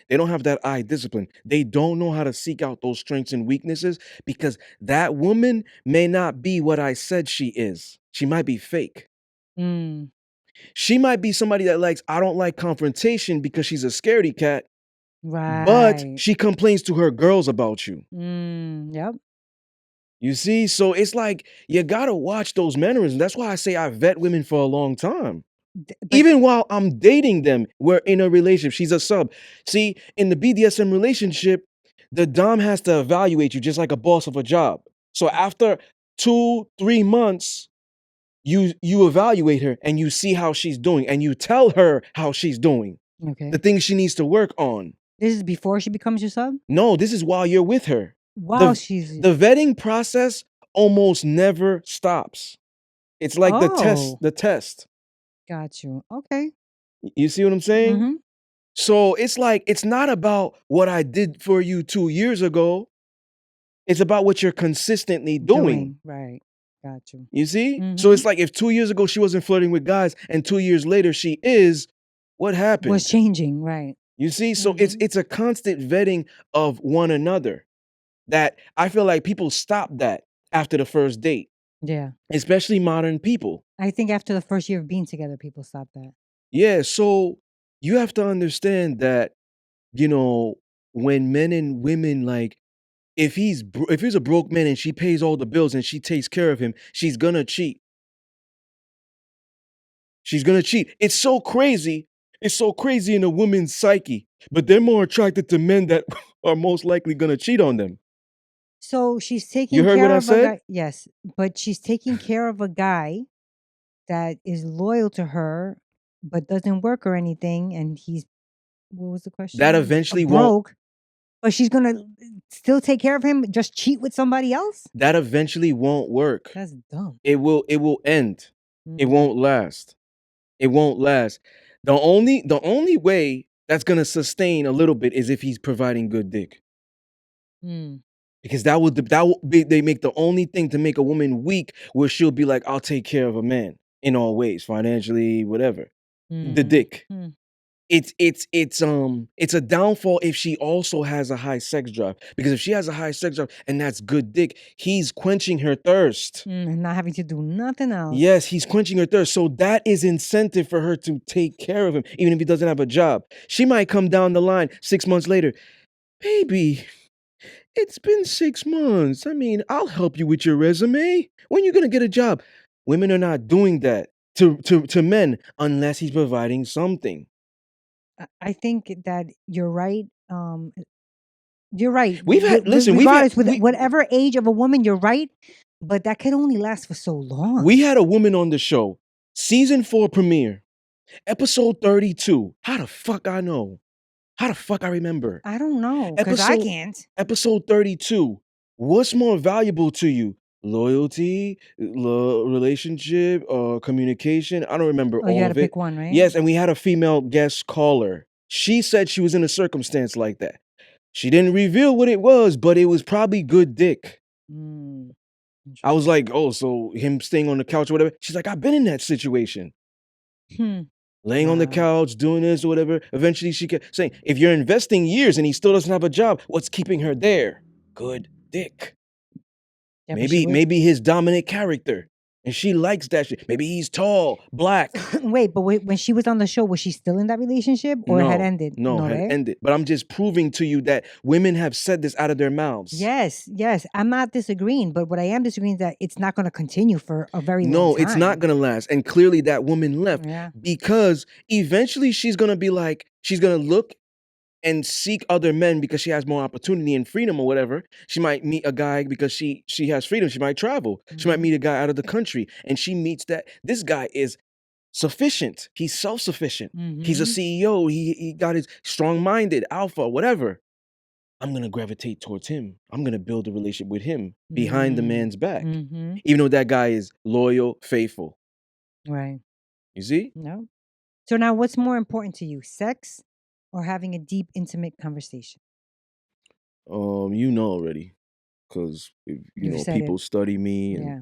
they don't have that eye discipline. They don't know how to seek out those strengths and weaknesses, because that woman may not be what I said she is. She might be fake. Mm. She might be somebody that likes, I don't like confrontation because she's a scaredy cat, but Right. she complains to her girls about you. Yep. You see? So it's like, you gotta watch those mannerisms. That's why I say I vet women for a long time. But Even while I'm dating them, we're in a relationship. She's a sub. See, in the BDSM relationship, the Dom has to evaluate you just like a boss of a job. So after 2-3 months, you evaluate her and you see how she's doing, and you tell her how she's doing, okay. the things she needs to work on. This is before she becomes your sub? No, this is while you're with her. While The she's the vetting process almost never stops. It's like the test, Oh, the test. got you. Okay. You see what I'm saying? Mhm. So it's like it's not about what I did for you 2 years ago. It's about what you're consistently doing. Doing. Right. Got you. You see? So it's Mhm. like if 2 years ago she wasn't flirting with guys and 2 years later she is, what Was happened? changing, right. You see? So it's Mhm. it's a constant vetting of one another that I feel like people stop that after the first date, Yeah. especially modern people. I think after the first year of being together, people stop that. Yeah, so you have to understand that, you know, when men and women like if he's a broke man and she pays all the bills and she takes care of him, she's gonna cheat. She's gonna cheat. It's so crazy. It's so crazy in a woman's psyche, but they're more attracted to men that are most likely gonna cheat on them. So she's You taking heard what care I of a said? guy. Yes, but she's taking care of a guy that is loyal to her, but doesn't work or anything. And he's, what was the That question? eventually won't Broke, but she's gonna still take care of him, just cheat with somebody else? that eventually won't work. That's dumb. It will end. It Mm, won't last. It won't last. The only way that's gonna sustain a little bit is if he's providing good dick. mm, Because that would be they make the only thing to make a woman weak where she'll be like, I'll take care of a man in all ways, financially, whatever. The mm, dick. mm. It's a downfall if she also has a high sex drive. Because if she has a high sex drive and that's good dick, he's quenching her thirst. And not having to do nothing else. Yes, he's quenching her thirst. So that is incentive for her to take care of him, even if he doesn't have a job. She might come down the line 6 months later. Baby, it's been 6 months. I mean, I'll help you with your resume. When you gonna get a job? Women are not doing that to men unless he's providing something. I think that you're right. You're right. We've had listen, we've had Regardless, with whatever age of a woman, you're right. But that can only last for so long. we had a woman on the show, season 4 premiere, episode 32. How the fuck I know? How the fuck I remember? I don't know, because I Episode can't. episode 32. What's more valuable to you? Loyalty, relationship, communication? I don't remember Oh, you all had to of it. pick one, right? Yes, and we had a female guest caller. She said she was in a circumstance like that. She didn't reveal what it was, but it was probably good dick. Mm, I was interesting. like, "Oh, so him staying on the couch or whatever." She's like, "I've been in that situation." Hmm. Laying on the Wow. couch, doing this or whatever. Eventually, she kept saying, if you're investing years and he still doesn't have a job, what's keeping her there? Good dick. Yeah, but she Maybe his dominant character. And she likes that shit. Maybe he's tall, black. wait, but when she was on the show, was she still in that relationship or it had No, ended? no, No, had right? ended. But I'm just proving to you that women have said this out of their mouths. Yes, yes. I'm not disagreeing, but what I am disagreeing is that it's not going to continue for a very long No, it's not time. gonna last. And clearly that woman left Yeah. because eventually she's gonna be like, she's gonna look and seek other men because she has more opportunity and freedom or whatever. She might meet a guy because she has freedom. She might travel. She might Hmm. meet a guy out of the country and she meets that this guy is sufficient. He's self-sufficient. He's a Hmm. CEO. He got his strong-minded, alpha, whatever. I'm gonna gravitate towards him. I'm gonna build a relationship with him behind the Mm. man's back. Hmm. Even though that guy is loyal, faithful. Right. You see? No. So now what's more important to you, sex or having a deep, intimate conversation? You know already. Because You've said it. people study me and Yeah.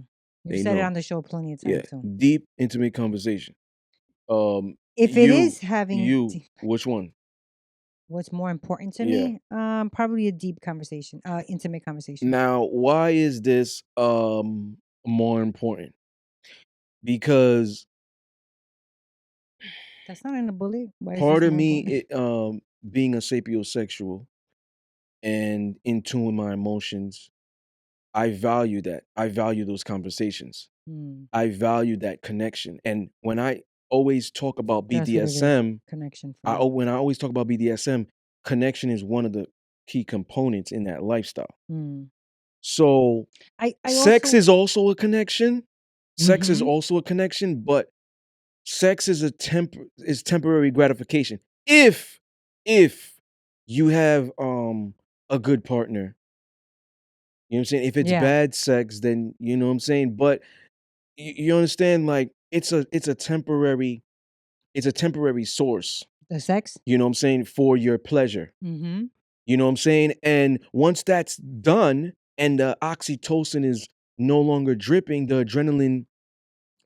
You've they said it know. on the show plenty of Yeah, times too. deep, intimate conversation. If it is You, which one? what's more important to Yeah. me, probably a deep conversation, intimate conversation. Now, why is this more important? Because That's not in the bullet. Why is part this of more me, important? being a sapiosexual and in tune with my emotions, I value that. I value those conversations. Hmm. I value that connection. And when I always talk about That's what it is. BDSM, Connection for you. when I always talk about BDSM, connection is one of the key components in that lifestyle. Hmm. So, I sex also. is also a connection. Sex is Hmm. also a connection, but sex is temporary gratification. If you have a good partner. You know what I'm saying? If it's Yeah. bad sex, then you know what I'm saying. But you understand, like it's a temporary source. The sex? You know what I'm saying, for your pleasure. Mm-hmm. You know what I'm saying? And once that's done and the oxytocin is no longer dripping, the adrenaline,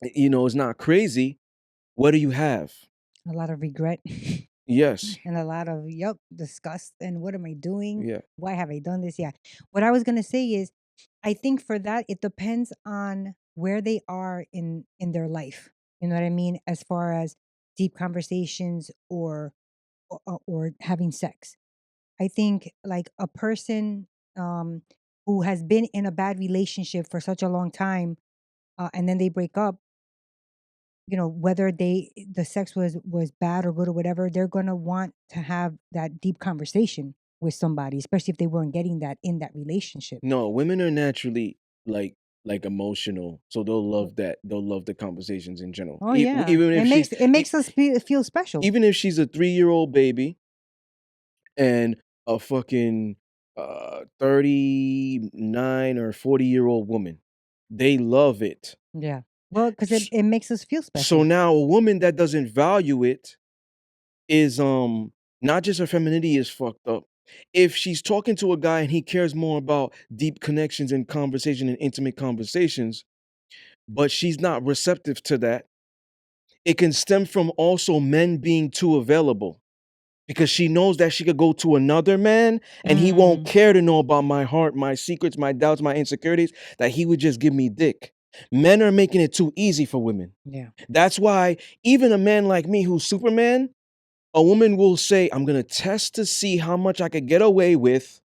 is not crazy, what do you have? A lot of regret Yes. and a lot of yup, disgust and what am I doing? Yeah. Why have I done this? Yeah. What I was gonna say is I think for that it depends on where they are in their life. You know what I mean? As far as deep conversations or having sex. I think like a person um who has been in a bad relationship for such a long time and then they break up, whether the sex was bad or good or whatever, they're going to want to have that deep conversation with somebody, especially if they weren't getting that in that relationship. No, women are naturally like emotional, so they'll Oh, love that. They'll love the conversations in general. oh yeah. Even It if makes it makes us feel special. even if she's a 3-year-old baby and a fucking 39 or 40-year-old woman, they love it. Yeah. Well, because it makes us feel So special. now a woman that doesn't value it is not just her femininity is fucked up. If she's talking to a guy and he cares more about deep connections and conversation and intimate conversations, but she's not receptive to that, it can stem from also men being too available because she knows that she could go to another man and he won't Mm, care to know about my heart, my secrets, my doubts, my insecurities, that he would just give me dick. Men are making it too easy for women. yeah. That's why even a man like me who's Superman, a woman will say, I'm going to test to see how much I could get away with.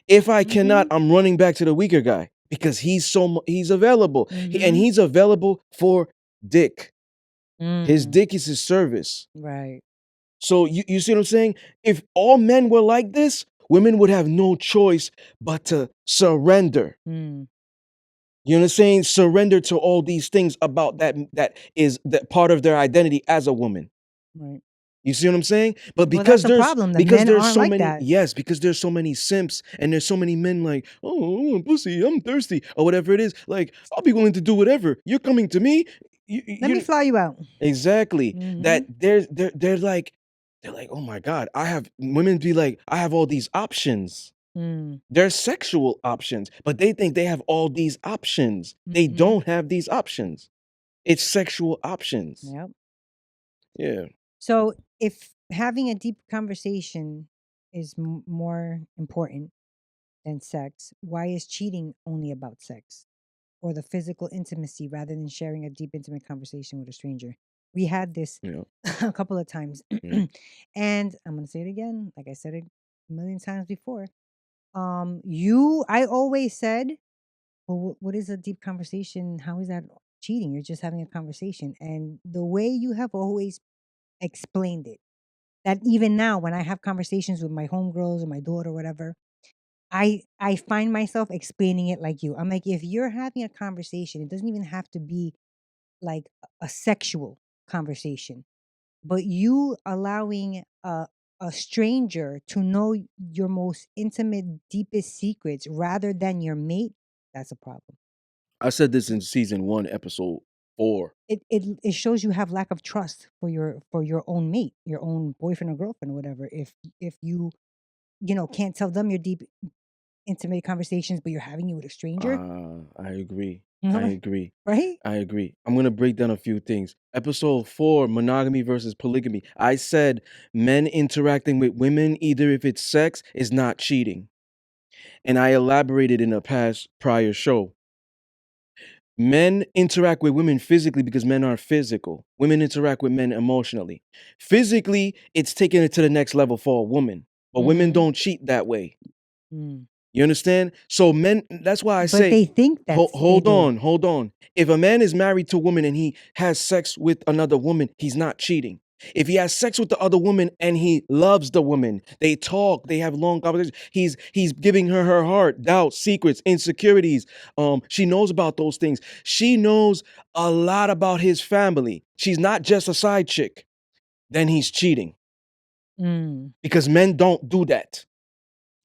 If I cannot, Mhm. I'm running back to the weaker guy because he's available. And Mhm. he's available for dick. His Mm, dick is his service. right. So you see what I'm saying? If all men were like this, women would have no choice but to surrender. Mm, You know what I'm saying? Surrender to all these things about that is that part of their identity as a woman. right. You see what I'm saying? But Well, that's because the there's problem. The because men there's aren't so like many, that. yes, because there's so many simps and there's so many men like, oh, I want pussy, I'm thirsty, or whatever it is. Like, I'll be willing to do whatever. You're coming to me. Let me You fly you out. exactly. That Mhm. they're like, oh my God, I have women be like, I have all these options. Mm, They're sexual options, but they think they have all these options. They mhm. don't have these options. It's sexual options. Yep. Yeah. So, if having a deep conversation is more important than sex, why is cheating only about sex or the physical intimacy rather than sharing a deep, intimate conversation with a stranger? We had this Yeah. a couple of times. Yeah. And I'm going to say it again, like I said it a million times before. I always said, well, what is a deep conversation? How is that cheating? You're just having a conversation. And the way you have always explained it, that even now when I have conversations with my homegirls or my daughter or whatever, I find myself explaining it like you. I'm like, if you're having a conversation, it doesn't even have to be like a sexual conversation, but you allowing a stranger to know your most intimate, deepest secrets rather than your mate, that's a problem. I said this in season 1, episode 4. It shows you have lack of trust for your own mate, your own boyfriend or girlfriend or whatever. If you can't tell them your deep intimate conversations, but you're having it with a stranger, I agree. I Mhm. agree. Right? I agree. I'm gonna break down a few things. Episode 4, monogamy versus polygamy. I said men interacting with women, either if it's sex, is not cheating. And I elaborated in a past prior show. Men interact with women physically because men are physical. Women interact with men emotionally. Physically, it's taking it to the next level for a woman. But women Mhm. don't cheat that way. Mm. You understand? So men, that's why I But say, they think they hold do. on, hold on. If a man is married to a woman and he has sex with another woman, he's not cheating. If he has sex with the other woman and he loves the woman, they talk, they have long conversations. He's giving her heart, doubts, secrets, insecurities. She knows about those things. She knows a lot about his family. She's not just a side chick. Then he's cheating. Mm. because men don't do that.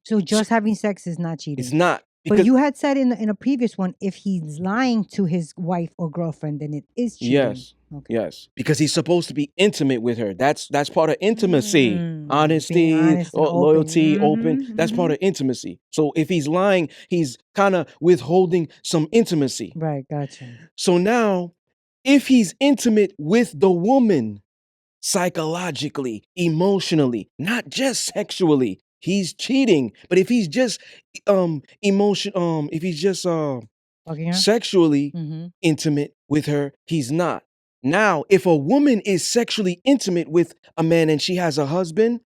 So So just having sex is not it's cheating. not But because you had said in a previous one, if he's lying to his wife or girlfriend, then it is cheating. yes, Okay. yes, because he's supposed to be intimate with her. That's part of intimacy. Being Honesty, honest and open. loyalty, open. That's part Mhm. of intimacy. So if he's lying, he's kind of withholding some intimacy. Right, gotcha. So now, if he's intimate with the woman, psychologically, emotionally, not just sexually, he's cheating. But if he's just if he's just Fucking her? sexually Mhm. intimate with her, he's not. Now, if a woman is sexually intimate with a man and she has a husband,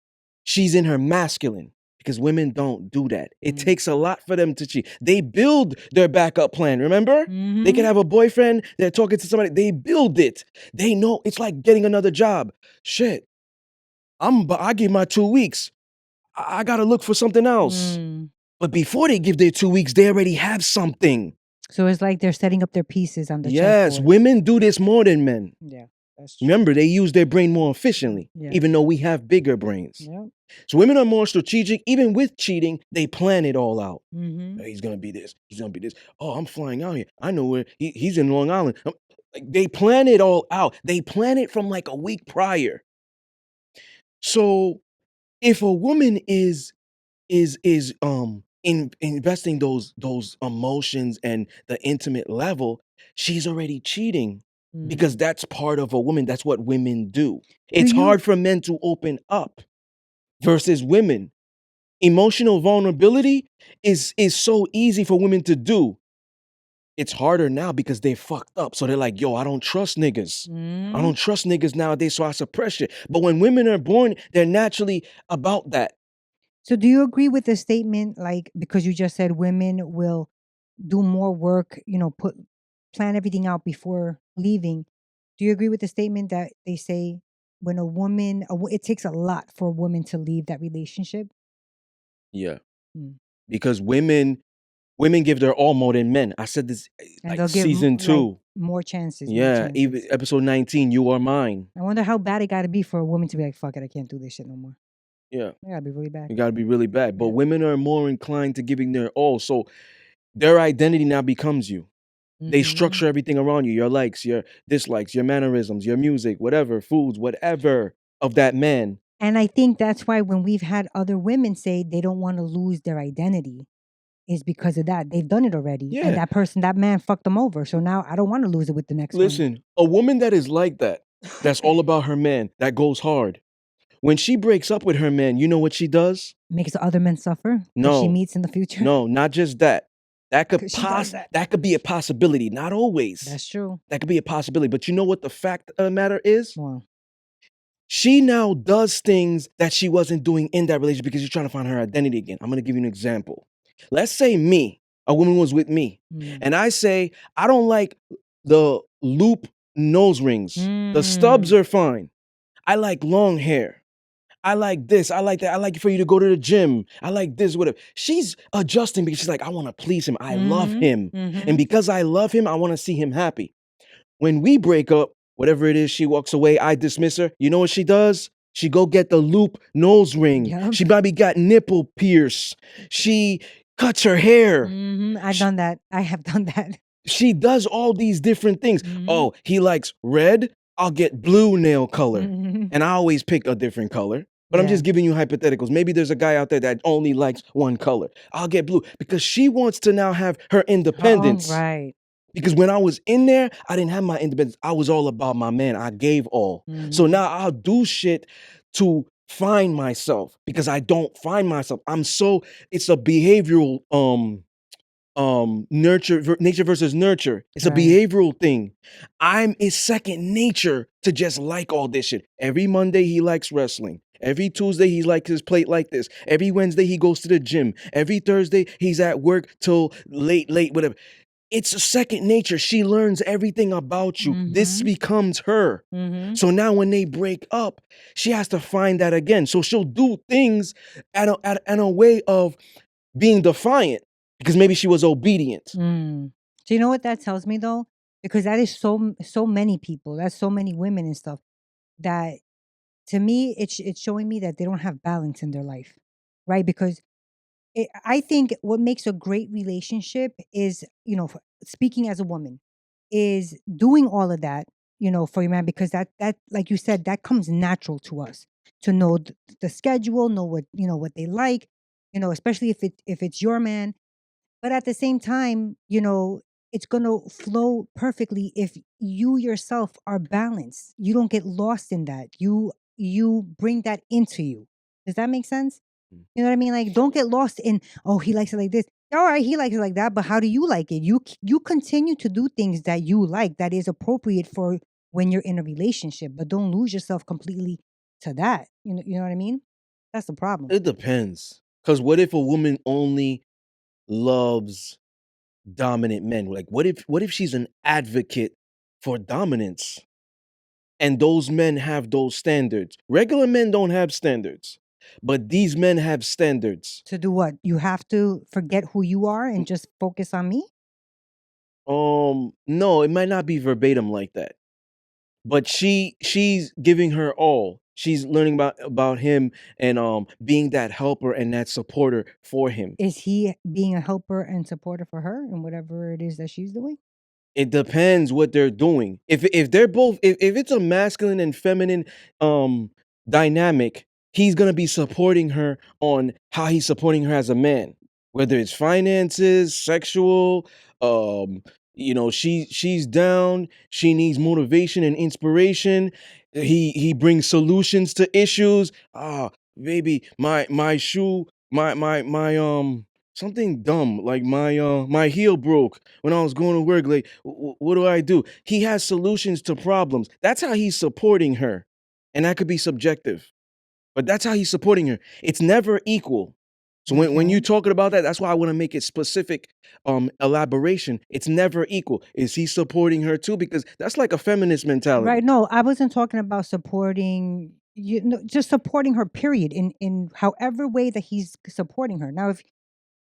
she's in her masculine because women don't do that. It Mm. takes a lot for them to cheat. They build their backup plan. Remember? They can Mhm. have a boyfriend, they're talking to somebody, they build it. They know it's like getting another job. Shit, I give my 2 weeks. I gotta look for something else. Mm. But before they give their 2 weeks, they already have something. So it's like they're setting up their pieces on the Yes, chessboard. women do this more than men. Yeah, that's true. Remember, they use their brain more efficiently, Yeah. even though we have bigger brains. Yep. So women are more strategic. Even with cheating, they plan it all out. Mhm. He's gonna be this. He's gonna be this. Oh, I'm flying out here. I know where he's in Long Island. Like, they plan it all out. They plan it from like a week prior. So if a woman is investing those emotions and the intimate level, she's already cheating because Mhm. that's part of a woman. That's what women do. Do It's you hard for men to open up versus women. Emotional vulnerability is so easy for women to do. It's harder now because they're fucked up. So they're like, yo, I don't trust niggas. I Mm. don't trust niggas nowadays, so I suppress it. But when women are born, they're naturally about that. So do you agree with the statement, like, because you just said women will do more work, plan everything out before leaving. Do you agree with the statement that they say when it takes a lot for a woman to leave that relationship? Yeah. Mm. Because women give their all more than men. I said this And like they'll give season like 2. more chances, more Yeah, even chances. episode 19, You Are Mine. I wonder how bad it got to be for a woman to be like, "Fuck it, I can't do this shit no more." Yeah, It gotta be really bad. it gotta be really bad. But Yeah. women are more inclined to giving their all. So their identity now becomes you. They Hmm. structure everything around you, your likes, your dislikes, your mannerisms, your music, whatever, foods, whatever of that man. And I think that's why when we've had other women say they don't want to lose their identity, is because of that. They've done it already. And Yeah. that man fucked them over. So now I don't want to lose it with the next one. Listen, a woman that is like that, that's all about her man, that goes hard. When she breaks up with her man, you know what she does? Makes the other men suffer that she No. meets in the future. No, not just that. Because she does that. That could be a possibility, not always. That's true. That could be a possibility, but you know what the fact of the matter is? Well, She now does things that she wasn't doing in that relationship because she's trying to find her identity again. I'm gonna give you an example. Let's say a woman was with me, mm. and I say, I don't like the loop nose rings. The stubs Mm. are fine. I like long hair. I like this. I like that. I like for you to go to the gym. I like this, whatever. She's adjusting because she's like, I want to please him. I love Mhm. him. And Mhm. because I love him, I want to see him happy. When we break up, whatever it is, she walks away, I dismiss her. You know what she does? She go get the loop nose ring. Yep. She probably got nipple pierce. She cuts her hair. Mhm. I've Sh- done that. I have done that. She does all these different things. Mhm. Oh, he likes red. I'll get blue nail color. Mhm. And I always pick a different color. But I'm Yeah. just giving you hypotheticals. Maybe there's a guy out there that only likes one color. I'll get blue because she wants to now have her Her own independence. right. Because when I was in there, I didn't have my independence. I was all about my man. I gave all. So Mhm. now I'll do shit to find myself because I don't find myself. It's a behavioral nature versus nurture. It's a Right. behavioral thing. It's second nature to just like all this shit. Every Monday he likes wrestling. Every Tuesday he likes his plate like this. Every Wednesday he goes to the gym. Every Thursday he's at work till late, whatever. It's a second nature. She learns everything about you. This Mhm. becomes her. Mhm. So now when they break up, she has to find that again. So she'll do things in a way of being defiant because maybe she was obedient. Mm. So you know what that tells me though? Because that is so many people. That's so many women and stuff that to me, it's showing me that they don't have balance in their life, right? Because I think what makes a great relationship is, speaking as a woman, is doing all of that, for your man, because that like you said, that comes natural to us to know the schedule, know what they like, especially if it's your man. But at the same time, it's gonna flow perfectly if you yourself are balanced. You don't get lost in that. You bring that into you. Does that make sense? Mm. You know what I mean? Like, don't get lost in, oh, he likes it like this. All right, he likes it like that, but how do you like it? You continue to do things that you like, that is appropriate for when you're in a relationship, but don't lose yourself completely to that. You know what I mean? That's the problem. It depends. Because what if a woman only loves dominant men? Like, what if she's an advocate for dominance and those men have those standards? Regular men don't have standards, but these men have standards. To do what? You have to forget who you are and just focus on me? No, it might not be verbatim like that, but she's giving her all. She's learning about him and being that helper and that supporter for him. Is he being a helper and supporter for her in whatever it is that she's doing? It depends what they're doing. If they're both, if it's a masculine and feminine um dynamic, he's gonna be supporting her on how he's supporting her as a man, whether it's finances, sexual, she's down, she needs motivation and inspiration. He brings solutions to issues. Ah, baby, my shoe, my something dumb, like my heel broke when I was going to work. Like, what do I do? He has solutions to problems. That's how he's supporting her. And that could be subjective, but that's how he's supporting her. It's never equal. So when you Okay. talking about that, that's why I want to make it specific elaboration. It's never equal. Is he supporting her too? Because that's like a feminist Right. mentality. No, I wasn't talking about supporting you know, just supporting her, period, in however way that he's supporting her. Now,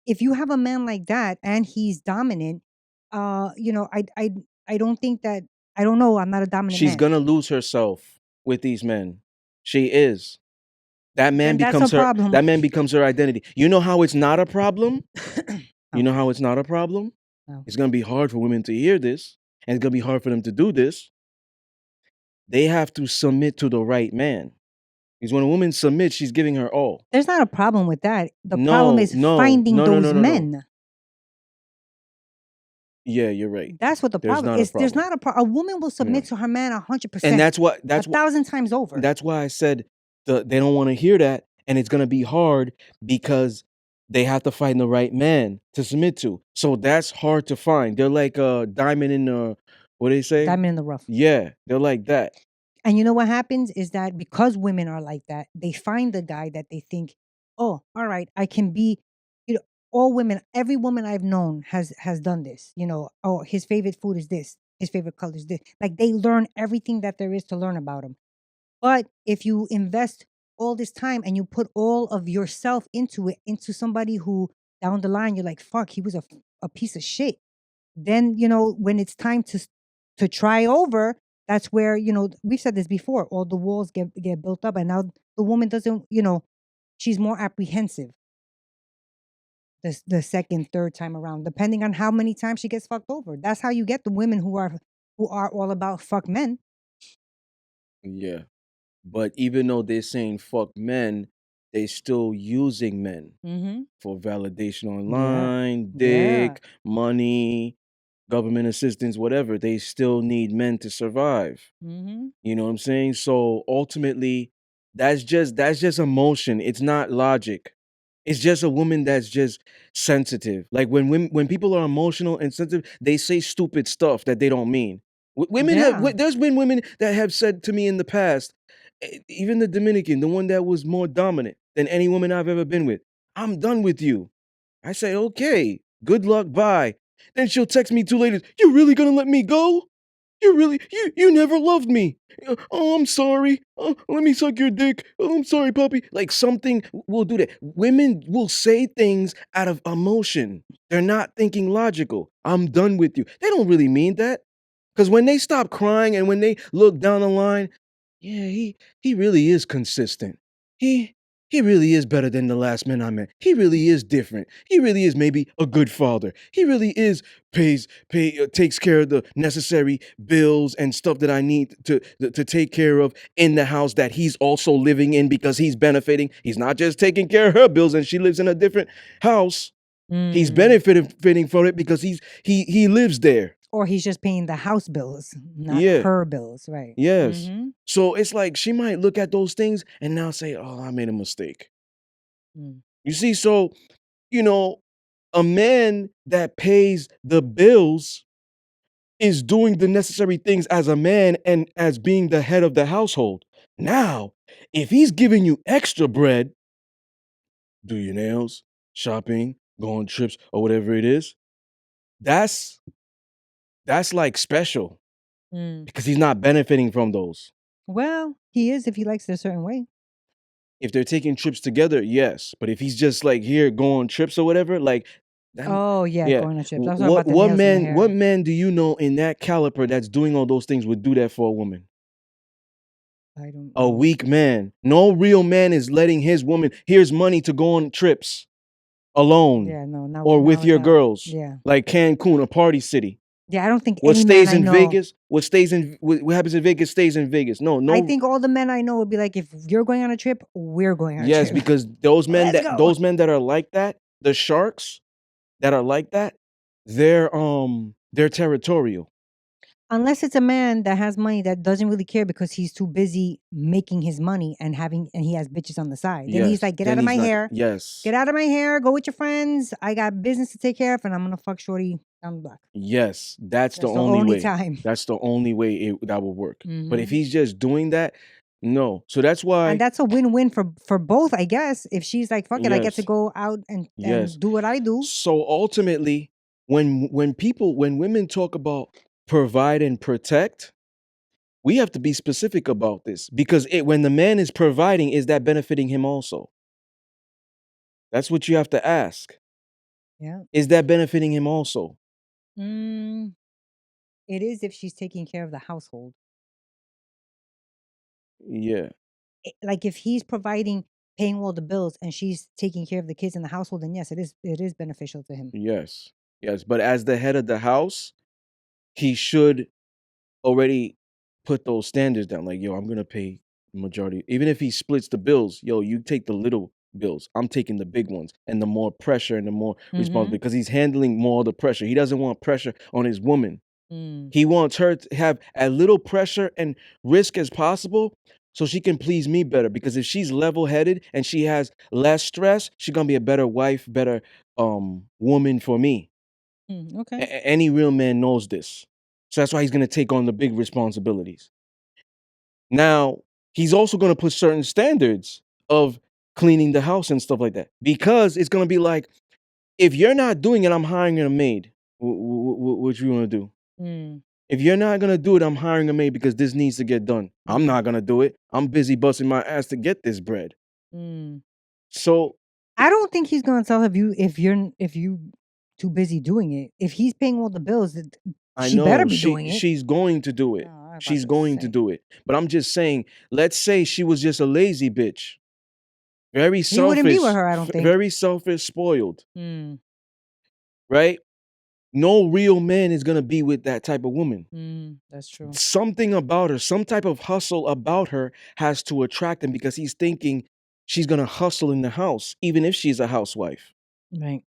if you have a man like that and he's dominant, I don't think that, I don't know, I'm not a dominant She's man. gonna lose herself with these men. She is. That man Then that's a becomes her problem. that man becomes her identity. You know how it's not a problem? You Oh, know how it's not a problem? no. It's gonna be hard for women to hear this, and it's gonna be hard for them to do this. They have to submit to the right man. Because when a woman submits, she's giving her all. There's not a problem with that. The problem No, is no, finding no, no, no, those no, no. men. Yeah, you're right. That's what the There's problem not a is. There's problem. not a woman will Yeah. submit to her man And 100%, that's what a that's what thousand times over. that's why I said they don't want to hear that, and it's gonna be hard because they have to find the right man to submit to. So that's hard to find. They're like a diamond in the, what they say? Diamond in the rough. Yeah, they're like that. And you know what happens is that because women are like that, they find the guy that they think, oh, all right, I can be, you know, all women, every woman I've known has done this. Oh, his favorite food is this, his favorite color is this. Like, they learn everything that there is to learn about him. But if you invest all this time and you put all of yourself into it, into somebody who down the line you're like, fuck, he was a piece of shit. Then, when it's time to try over, that's where, we've said this before, all the walls get built up, and now the woman doesn't, she's more apprehensive the second, third time around, depending on how many times she gets fucked over. That's how you get the women who are all about fuck men. Yeah. But even though they're saying fuck men, they still using men Mm-hmm. for validation Yeah. online, Yeah. dick, money, government assistance, whatever. They still need men to survive. Mm-hmm. You know what I'm saying? So ultimately, that's just emotion. It's not logic. It's just a woman that's just sensitive. Like when people are emotional and sensitive, they say stupid stuff that they don't mean. Yeah. There's been women that have said to me in the past, even the Dominican, the one that was more dominant than any woman I've ever been with. I'm done with you. I say, okay, good luck, bye. Then she'll text me 2 later. You really gonna let me go? You never loved me. Oh, I'm sorry. Let me suck your dick. Oh, I'm sorry, puppy. Like something will do that. Women will say things out of emotion. They're not thinking logical. I'm done with you. They don't really mean that. Because when they stop crying and when they look down the line, Yeah, he really is consistent. He he really is better than the last man I met. He really is different. He really is maybe a good father. He really is takes care of the necessary bills and stuff that I need to take care of in the house that he's also living in because he's benefiting. He's not just taking care of her bills and she lives in a different house. He's Mm. benefiting from it because he lives there. Or he's just paying the house bills, not Yeah. her bills, right? Yes. Mhm. So it's like she might look at those things and now say, "Oh, I made a mistake." Mm. You see, so, you know, a man that pays the bills is doing the necessary things as a man and as being the head of the household. Now, if he's giving you extra bread, do your nails, shopping, go on trips, or whatever it is, that's that's like special Mm. because he's not benefiting from those. Well, he is if he likes it a certain way. If they're taking trips together, yes. But if he's just like here, go on trips or whatever, like then Oh, yeah, yeah. going on trips. I was talking about the nails and the What hair. man do you know in that caliber that's doing all those things would do that for a woman? I don't A know. weak man. No real man is letting his woman, here's money to go on trips alone Yeah, no, or with your now girls, yeah. like Cancun, a party city. Yeah, I don't think What any man stays I in know. Vegas, what happens in Vegas stays in Vegas. No, I no. think all the men I know would be like, "If you're going on a trip, we're going on a Yes, trip. because Let's go." those men that are like that, the sharks that are like that, they're territorial. Unless it's a man that has money that doesn't really care because he's too busy making his money and he has bitches on the side. Then he's Yes, like, "Get out then of he's my not hair. yes. Get out of my hair. Go with your friends. I got business to take care of, and I'm gonna fuck shorty down the block." Yes, that's the That's the only only way. time. That's the only way that will work. But if Mhm. he's just doing that, no. So that's And why that's a win-win for both, I guess. If she's like, "Fuck it, I get to yes, go out yes. and do what I do." So ultimately, when women talk about provide and protect, we have to be specific about this because when the man is providing, is that benefiting him also? That's what you have to ask. Yeah. Is that benefiting him also? Mm, it is if she's taking care of the household. Yeah. Like if he's providing, paying all the bills, and she's taking care of the kids in the household, then yes, it is beneficial to him. Yes. Yes. But as the head of the house, he should already put those standards down. Like, yo, I'm gonna pay majority. Even if he splits the bills, yo, you take the little bills. I'm taking the big ones and the more pressure and the more responsibility Mhm. because he's handling more of the pressure. He doesn't want pressure on his woman. Mm. He wants her to have as little pressure and risk as possible so she can please me better. Because if she's level-headed and she has less stress, she's gonna be a better wife, better woman for me. Mm, okay. Any real man knows this. So that's why he's gonna take on the big responsibilities. Now, he's also gonna put certain standards of cleaning the house and stuff like that. Because it's gonna be like, if you're not doing it, I'm hiring a maid. What you wanna do? Mm, If you're not gonna do it, I'm hiring a maid because this needs to get done. I'm mm, not gonna do it. I'm busy busting my ass to get this bread. mm. So I don't think he's gonna tell if you too busy doing it. If he's paying all the bills, I she better know be doing it. she's going to do Oh, it. I was about She's to going to say. do it. But I'm just saying, let's say she was just a lazy bitch. He wouldn't be with her, I don't think. Very selfish, spoiled, Mm, right? No real man is gonna be with that type of woman. that's true. Something about her, some type of hustle about her has to attract him because he's thinking she's gonna hustle in the house, even if she's a housewife. Right.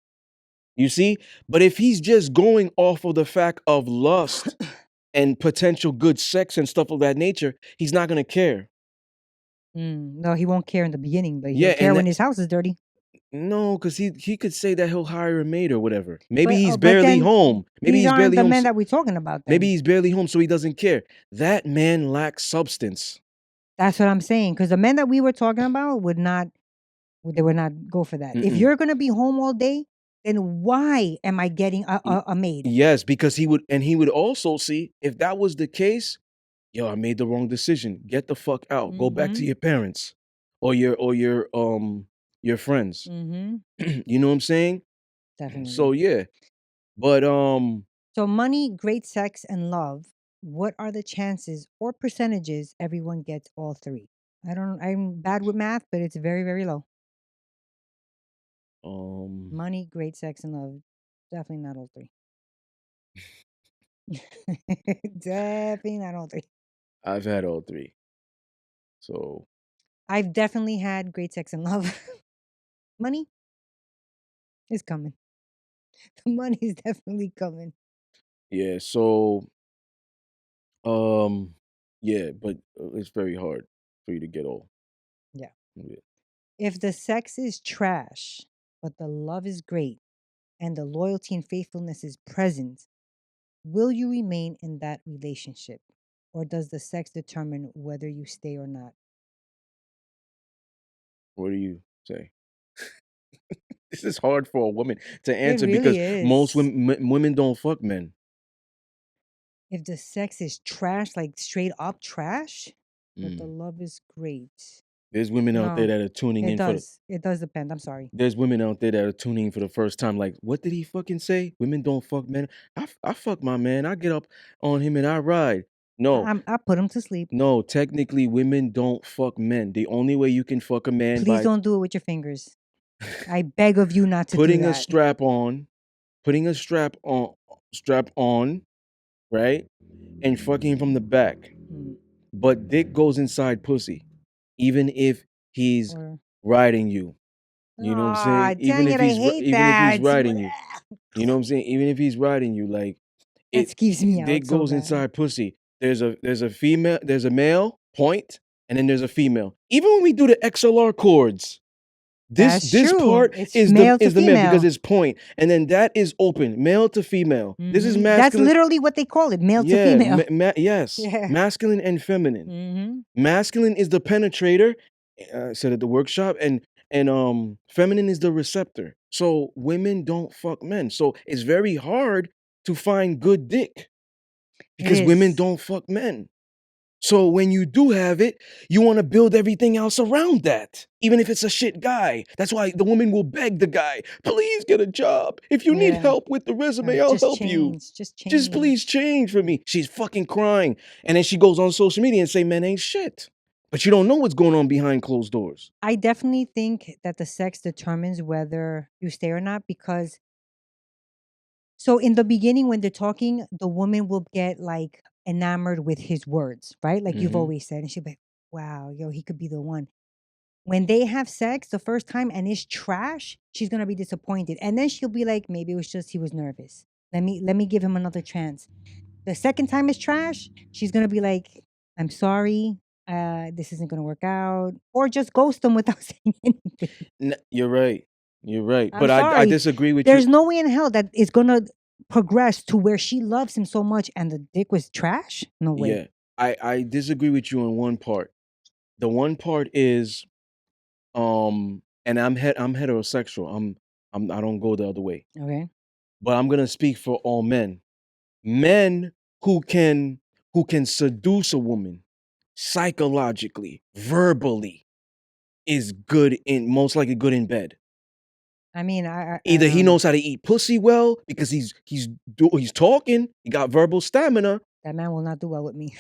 You see? But if he's just going off of the fact of lust and potential good sex and stuff of that nature, he's not gonna care. No, he won't care in the beginning, but he'll Yeah, care and when that his house is dirty. no, because he could say that he'll hire a maid or whatever. Maybe But he's but barely then home. Maybe these he's aren't barely the home. men that we're talking about Maybe then. he's barely home, so he doesn't care. That man lacks substance. That's what I'm saying. Because the men that we were talking about they would not go for that. If Mm-mm. you're gonna be home all day, then why am I getting a maid? Yes, because he would also see if that was the case, yo, I made the wrong decision. Get the fuck out. Go back to Mhm. your parents or your friends. Mhm. You know what I'm saying? So Definitely. yeah. But So money, great sex, and love. What are the chances or percentages everyone gets all three? I'm bad with math, but it's very, very low. Um, Money, great sex, and love. Definitely not all three. Definitely not all three. I've had all three. So I've definitely had great sex and love. Money is coming. The money is definitely coming. yeah, so um, yeah, but it's very hard for you to get all. Yeah. Yeah. If the sex is trash, but the love is great and the loyalty and faithfulness is present, will you remain in that relationship? Or does the sex determine whether you stay or not? What do you say? This is hard for a woman to It answer really because most is. women don't fuck men. If the sex is trash, like straight up trash, but the Mm. love is great. There's women out there No, that are tuning it in for the does. It does depend. I'm sorry. there's women out there that are tuning in for the first time, like, what did he fucking say? Women don't fuck men. I fuck my man. I get up on him and I ride. No, I put him to sleep. no, technically women don't fuck men. The only way you can fuck a man Please by don't do it with your fingers. I beg of you not to do putting a that. strap on, putting a strap on, right? And fucking him from the back. Mm. But dick goes inside pussy, even if he's Or riding you. You know what I'm saying? ah, dang it! I hate Even if he's that. riding you. You know what I'm saying? Even if he's riding you, like That it skeeves me out dick so goes bad. inside pussy. There's a male point, and then there's a female. Even when we do the XLR chords, That's this true. part It's male to is the male because female. it's point, and then that is open, male to female. This is That's masculine. literally what they call it, male to Yeah, female. yes, Yeah. masculine and feminine. hmm Masculine is the penetrator, I said at the workshop, and feminine is the receptor. So women don't fuck men. So it's very hard to find good dick It because women is. don't fuck men. So when you do have it, you want to build everything else around that, even if it's a shit guy. That's why the woman will beg the guy, please get a job. If you need Yeah. help with the resume, I'll Just help you. change. Just Just please change. change for me. She's fucking crying. And then she goes on social media and say, men ain't shit. But you don't know what's going on behind closed doors. I definitely think that the sex determines whether you stay or not because so in the beginning when they're talking, the woman will get like enamored with his words, right? Like you've Hmm. always said. And she'll be like, wow, yo, he could be the one. When they have sex the first time and it's trash, she's gonna be disappointed. And then she'll be like, maybe it was just he was nervous. Let me give him another chance. The second time it's trash, she's gonna be like, I'm sorry, this isn't gonna work out. Or just ghost him without saying anything. You're right. You're right. I'm But I sorry. disagree with you. There's no way in hell that is gonna progress to where she loves him so much and the dick was trash. No way. Yeah. I disagree with you on one part. The one part is and I'm heterosexual. I don't go the other way. Okay. But I'm gonna speak for all men. Men who can seduce a woman psychologically, verbally, is good in most likely good in bed. I mean, I Either he don't know. knows how to eat pussy well because he's talking, he got verbal stamina, That man will not do well with me.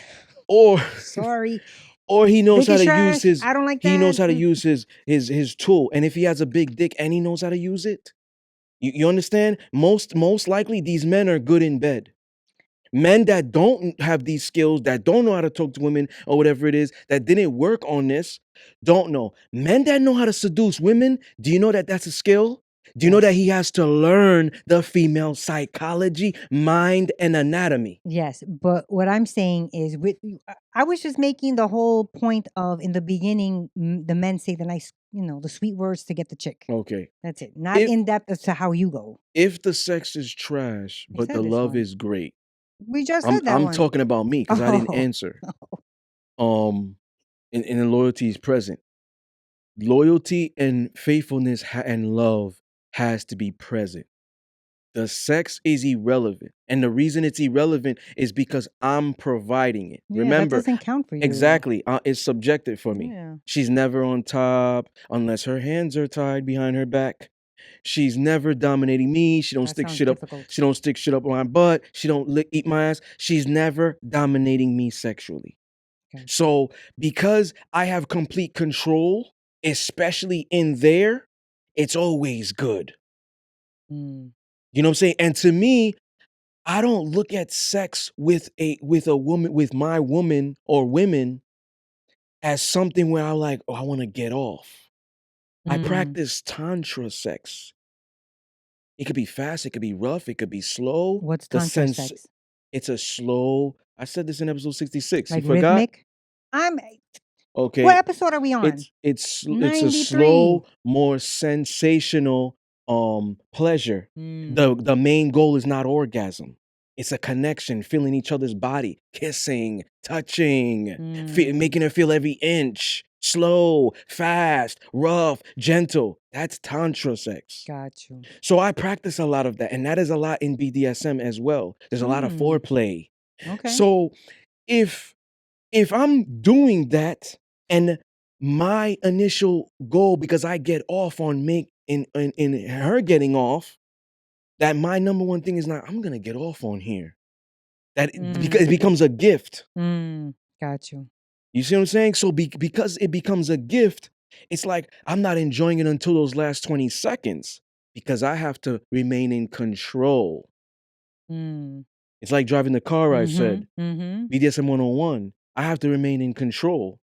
or Sorry. or he knows Dick how is to use trash. his I don't like he knows that. how to use his tool. And if he has a big dick and he knows how to use it, you understand? Most likely these men are good in bed. Men that don't have these skills, that don't know how to talk to women or whatever it is, that didn't work on this, don't know. Men that know how to seduce women, do you know that that's a skill? Do you know that Yes. he has to learn the female psychology, mind, and anatomy? Yes, but what I'm saying is, I was just making the whole point of in the beginning, the men say the nice, the sweet words to get the chick. Okay. That's it. Not If in depth as to how you go. if the sex is trash, I but the said this love one. is great, We just said that I'm one. talking about me because I didn't Oh, answer. Um, and the loyalty is present. Loyalty and faithfulness and love has to be present. The sex is irrelevant. And the reason it's irrelevant is because I'm providing it. yeah, that Remember, doesn't count for you. exactly, it's subjective for me. Yeah. She's never on top unless her hands are tied behind her back. She's never dominating me. She don't That stick sounds shit up. difficult. She don't stick shit up my butt. She don't eat my ass. She's never dominating me sexually. Gotcha. So because I have complete control, especially in there, it's always good. Mm. You know what I'm saying? And to me, I don't look at sex with a woman, with my woman or women, as something where I'm like, oh, I want to get off. I Mm. practice tantra sex. It could be fast, it could be rough, it could be slow. What's The tantra sense, sex? it's a slow. I said this in episode 66. You Like forgot? rhythmic? I'm What Okay. episode are we on? It's a 93. slow, more sensational pleasure. Mm. The main goal is not orgasm. It's a connection, feeling each other's body, kissing, touching, Mm. making her feel every inch. Slow, fast, rough, gentle. That's tantra sex. Got you. So I practice a lot of that, and that is a lot in BDSM as well. There's a lot of Mm. foreplay. Okay. So if I'm doing that and my initial goal, because I get off on in her getting off, that my number one thing is not, I'm gonna get off on here. Because it Mm. becomes a gift. Mm. Got you. You see what I'm saying? So because it becomes a gift, it's like I'm not enjoying it until those last 20 seconds because I have to remain in control. Mm. It's like driving the car, I Mhm. said. Mhm. BDSM 101. I have to remain in control.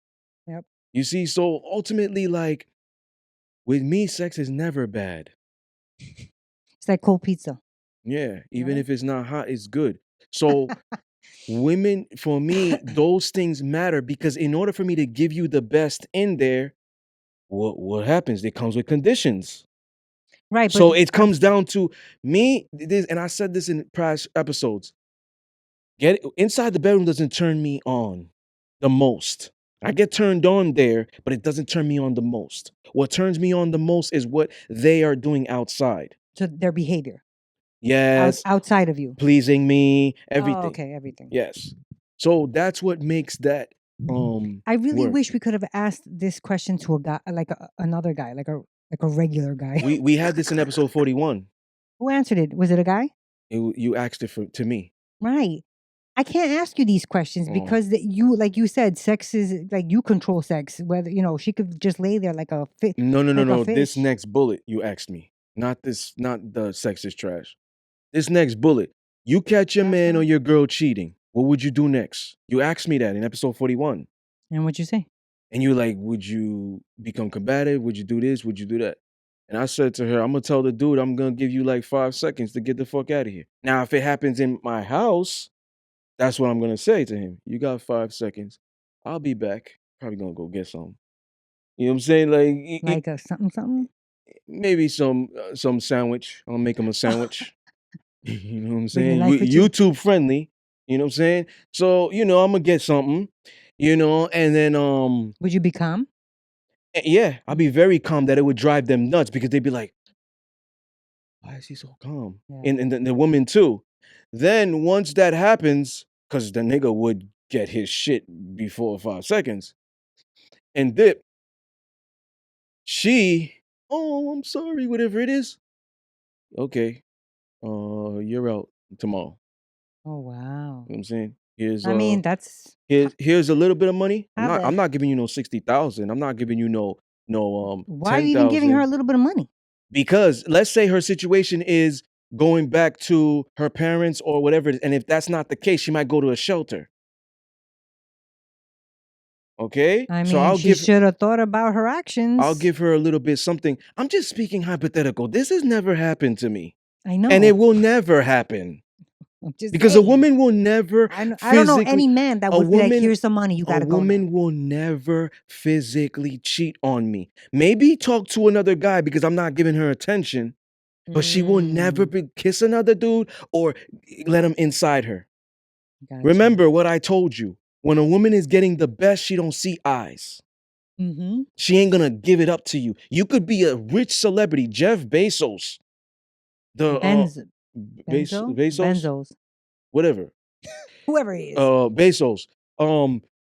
Yep. You see, so ultimately, like with me, sex is never bad. It's like cold pizza, Yeah, even right? if it's not hot, it's good. So women, for me, those things matter because in order for me to give you the best in there, what happens? It comes with conditions. Right, but So it I'm comes down to me, this, and I said this in past episodes. Get inside the bedroom doesn't turn me on the most. I get turned on there, but it doesn't turn me on the most. What turns me on the most is what they are doing outside. to their behavior Yes, outside of you. pleasing me, Oh, everything. okay, everything. Yes. So that's what makes that I really work. wish we could have asked this question to a guy, like another guy, like a regular guy. We had this in episode 41. Who answered it? Was it a guy? You asked it to me. Right. I can't ask you these questions Oh. because you, like you said, sex is like you control sex. Whether she could just lay there like a like a No. This fish. next bullet you asked me. Not this, not the sexist trash. This next bullet. You catch your Last man or one. your girl cheating. What would you do next? You asked me that in episode 41. And what'd you say? And you're like, would you become combative? Would you do this? Would you do that? And I said to her, I'm gonna tell the dude, I'm gonna give you like 5 seconds to get the fuck out of here. Now, if it happens in my house, that's what I'm gonna say to him. You got 5 seconds. I'll be back. Probably gonna go get some. You know what I'm saying? Like Like a something something? maybe some sandwich. I'll make him a sandwich. You know what I'm Bring the saying? knife with you. YouTube friendly. You know what I'm saying? So I'm gonna get something. And then Would you be calm? yeah, I'll be very calm that it would drive them nuts because they'd be like, why is he so calm? Yeah. And the woman too. Then once that happens, because the nigga would get his shit before 5 seconds and dip, oh, I'm sorry, whatever it is. Okay, you're out tomorrow. Oh wow. You know what I'm saying? Here's I mean, that's here's a little bit of money. how the I'm not giving you no 60,000. I'm not giving you no why are you even giving her a 10,000. little bit of money? Because let's say her situation is going back to her parents or whatever it is, and if that's not the case, she might go to a shelter. Okay? I So mean, she should have thought about her I'll actions. give her a little bit something. I'm just speaking hypothetical. This has never happened to me. I And it know. will never happen. I'm just Because a saying. woman will never I don't know any physically man that a would be like, woman here's some money, you a gotta go now. woman will never physically cheat on me. Maybe talk to another guy because I'm not giving her attention, but she will never kiss another dude or let him inside her. Gotcha. Remember what I told you. When a woman is getting the best, she don't see eyes. Mm-hmm. She ain't gonna give it up to you. You could be a rich celebrity, Jeff Bezos, the Bezos, Benzos. whatever, Whoever he is. Bezos,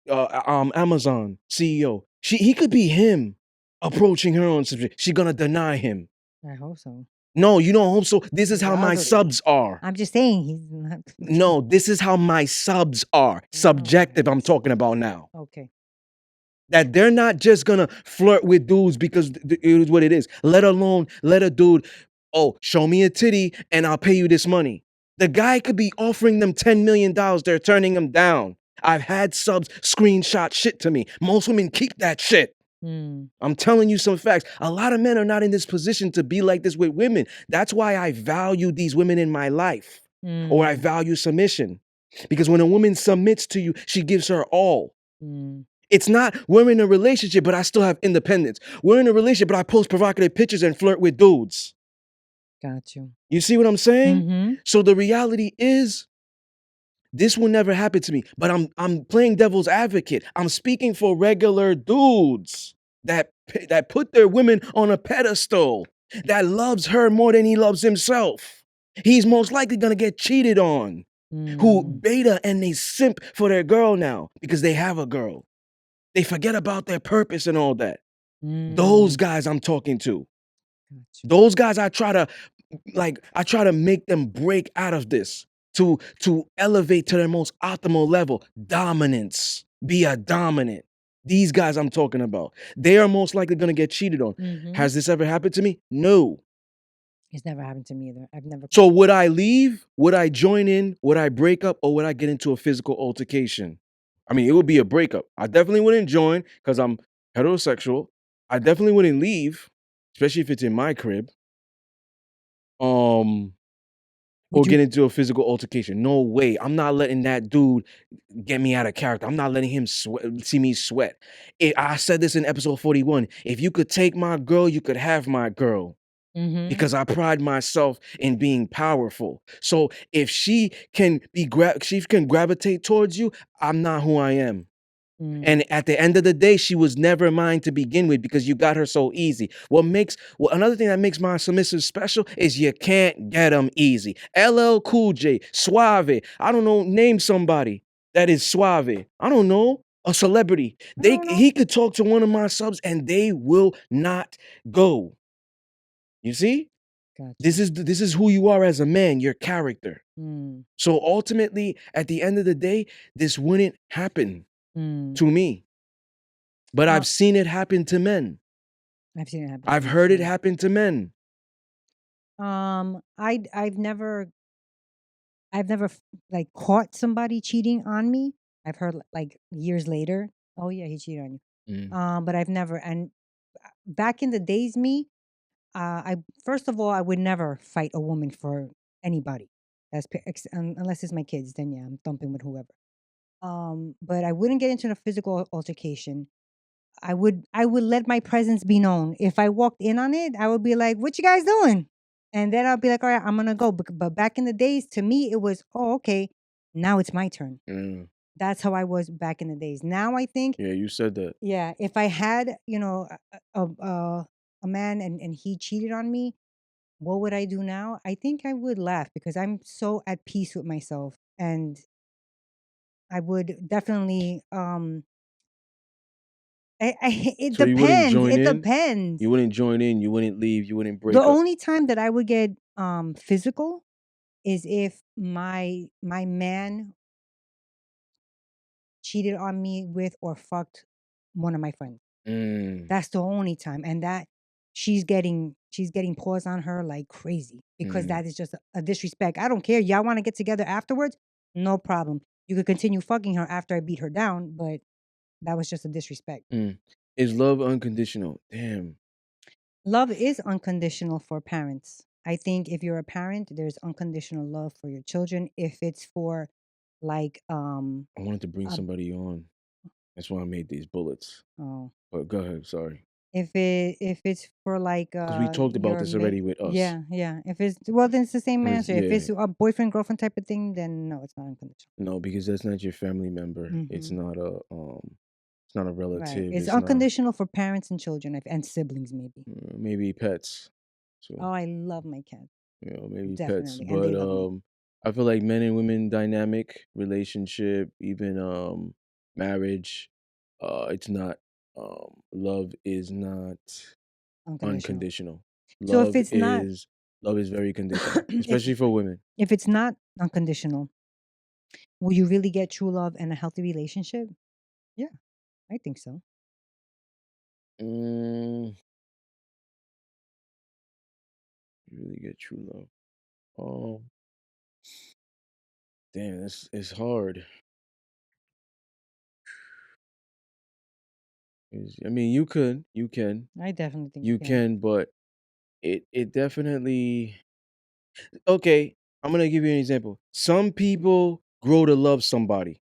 Amazon CEO. He could be him approaching her on subject. She gonna deny him. I hope so. No, you don't hope so. This is how my Probably. subs are. I'm just saying he's not. No, this is how my subs are. Oh, Subjective, I'm let's talking see. about now. Okay. That they're not just gonna flirt with dudes because it is what it is. Let alone let a dude, oh, show me a titty and I'll pay you this money. The guy could be offering them $10 million. They're turning him down. I've had subs screenshot shit to me. Most women keep that shit. Mm, I'm telling you some facts. A lot of men are not in this position to be like this with women. That's why I value these women in my life, or I mm, value submission. Because when a woman submits to you, she gives her all. mm. It's not we're in a relationship, but I still have independence. We're in a relationship, but I post provocative pictures and flirt with dudes. Got you. You see what I'm saying? Mm-hmm. So the reality is, this will never happen to me. But I'm playing devil's advocate. I'm speaking for regular dudes that put their women on a pedestal, that loves her more than he loves himself. He's most likely gonna get cheated on. Who Mm, beta and they simp for their girl now because they have a girl. They forget about their purpose and all that. Those mm. guys I'm talking to. Got you. Those guys I try to make them break out of this to elevate to their most optimal level. Dominance. Be a dominant. These guys I'm talking about. They are most likely gonna get cheated on. Mm-hmm. Has this ever happened to me? No. It's never happened to me either. I've never. So would I leave? Would I join in? Would I break up? Or would I get into a physical altercation? I mean, it would be a breakup. I definitely wouldn't join because I'm heterosexual. I definitely wouldn't leave, especially if it's in my crib. Um, or Would you? get into a physical altercation. No way. I'm not letting that dude get me out of character. I'm not letting him see me sweat. I said this in episode 41. If you could take my girl, you could have my girl. Mm-hmm. Because I pride myself in being powerful. So if she can gravitate towards you, I'm not who I am. Mm. And at the end of the day, she was never mine to begin with because you got her so easy. Another thing that makes my submissive special is you can't get them easy. LL Cool J, Suave. I don't know, name somebody that is Suave. I don't know, a celebrity. I don't know. He could talk to one of my subs and they will not go. You see? Got This you. is this is who you are as a man, your character. Mm. So ultimately, at the end of the day, this wouldn't happen Mm. to me. But Uh, I've seen it happen to men. I've seen it happen to I've me heard it too. happen to men. I've never like caught somebody cheating on me. I've heard like years later. Oh yeah, he cheated on you. Mm, But I've never. And back in the days, me, I first of all, I would never fight a woman for anybody. Unless it's my kids, then yeah, I'm thumping with whoever. But I wouldn't get into a physical altercation. I would let my presence be known. If I walked in on it, I would be like, "What you guys doing?" And then I'll be like, "All right, I'm gonna go." But back in the days, to me, it was, "Oh, okay, now it's my turn." mm. That's how I was back in the days. Now I think, Yeah, you said that. yeah, if I had, a man and he cheated on me, what would I do now? I think I would laugh because I'm so at peace with myself, and I would definitely. It So you wouldn't depends. join It in? depends. You wouldn't join in, you wouldn't leave, you wouldn't The break up. only time that I would get physical is if my man cheated on me with or fucked one of my friends. Mm, That's the only time, and that she's getting paws on her like crazy because mm, that is just a disrespect. I don't care. Y'all want to get together afterwards? No problem. You could continue fucking her after I beat her down, but that was just a disrespect. mm. Is love unconditional? Damn, Love is unconditional for parents. I think if you're a parent, there's unconditional love for your children. If it's for like I wanted to bring a, somebody on. That's why I made these bullets. oh, But go ahead, sorry. if it's for like Because we talked about this already with us. yeah, yeah. If it's, well, then it's the same answer. If Yeah, it's a boyfriend girlfriend type of thing, then no, it's not unconditional. no, because that's not your family member. Hmm. It's not a Right. relative. It's It's not unconditional for parents and children and siblings maybe. maybe pets. Oh, So I love my cat. maybe pets. Definitely, and they But love me. I feel like men and women dynamic relationship, even marriage, it's not love is not Unconditional. unconditional. So if Love it's not is love is very conditional, if especially for women. if it's not unconditional, will you really get true love and a healthy relationship? Yeah, I think so. Mm, you really get true love. Oh, damn, it's hard. I mean, I definitely think you you can. can, but it definitely okay. I'm gonna give you an example. Some people grow to love somebody.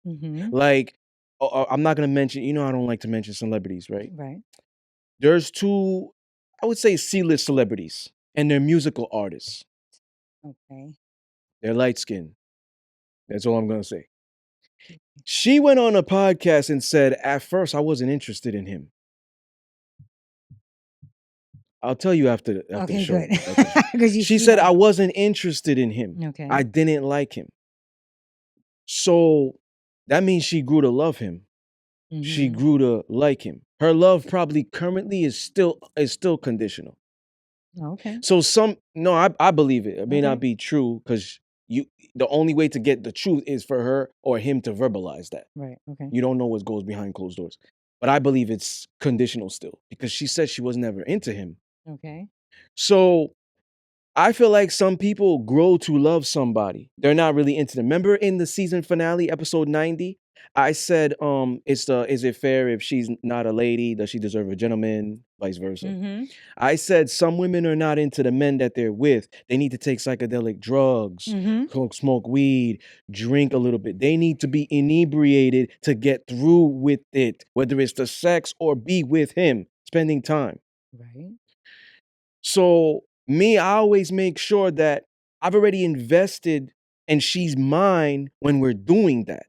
Mhm. Like, I'm not gonna mention. You know, I don't like to mention celebrities, right? Right. There's two, I would say, C-list celebrities, and they're musical artists. Okay. They're light skinned. That's all I'm gonna say. She went on a podcast and said, "At first, I wasn't interested in him." I'll tell you after the Okay, show. good. After the show, Because she you said, know. "I wasn't interested in him. Okay. I didn't like him." So that means she grew to love him. She Mhm. grew to like him. Her love probably currently is still conditional. Okay. So some no, I believe it. It may not Okay. be true because you the only way to get the truth is for her or him to verbalize that. Right. Okay. You don't know what goes behind closed doors. But I believe it's conditional still because she said she was never into him. Okay. So I feel like some people grow to love somebody. They're not really into them. Remember in the season finale, episode 90, I said, is it fair if she's not a lady? Does she deserve a gentleman? Vice versa. Mhm. I said some women are not into the men that they're with. They need to take psychedelic drugs, Mhm. smoke weed, drink a little bit. They need to be inebriated to get through with it, whether it's the sex or be with him, spending time. Right. So, me, I always make sure that I've already invested and she's mine when we're doing that,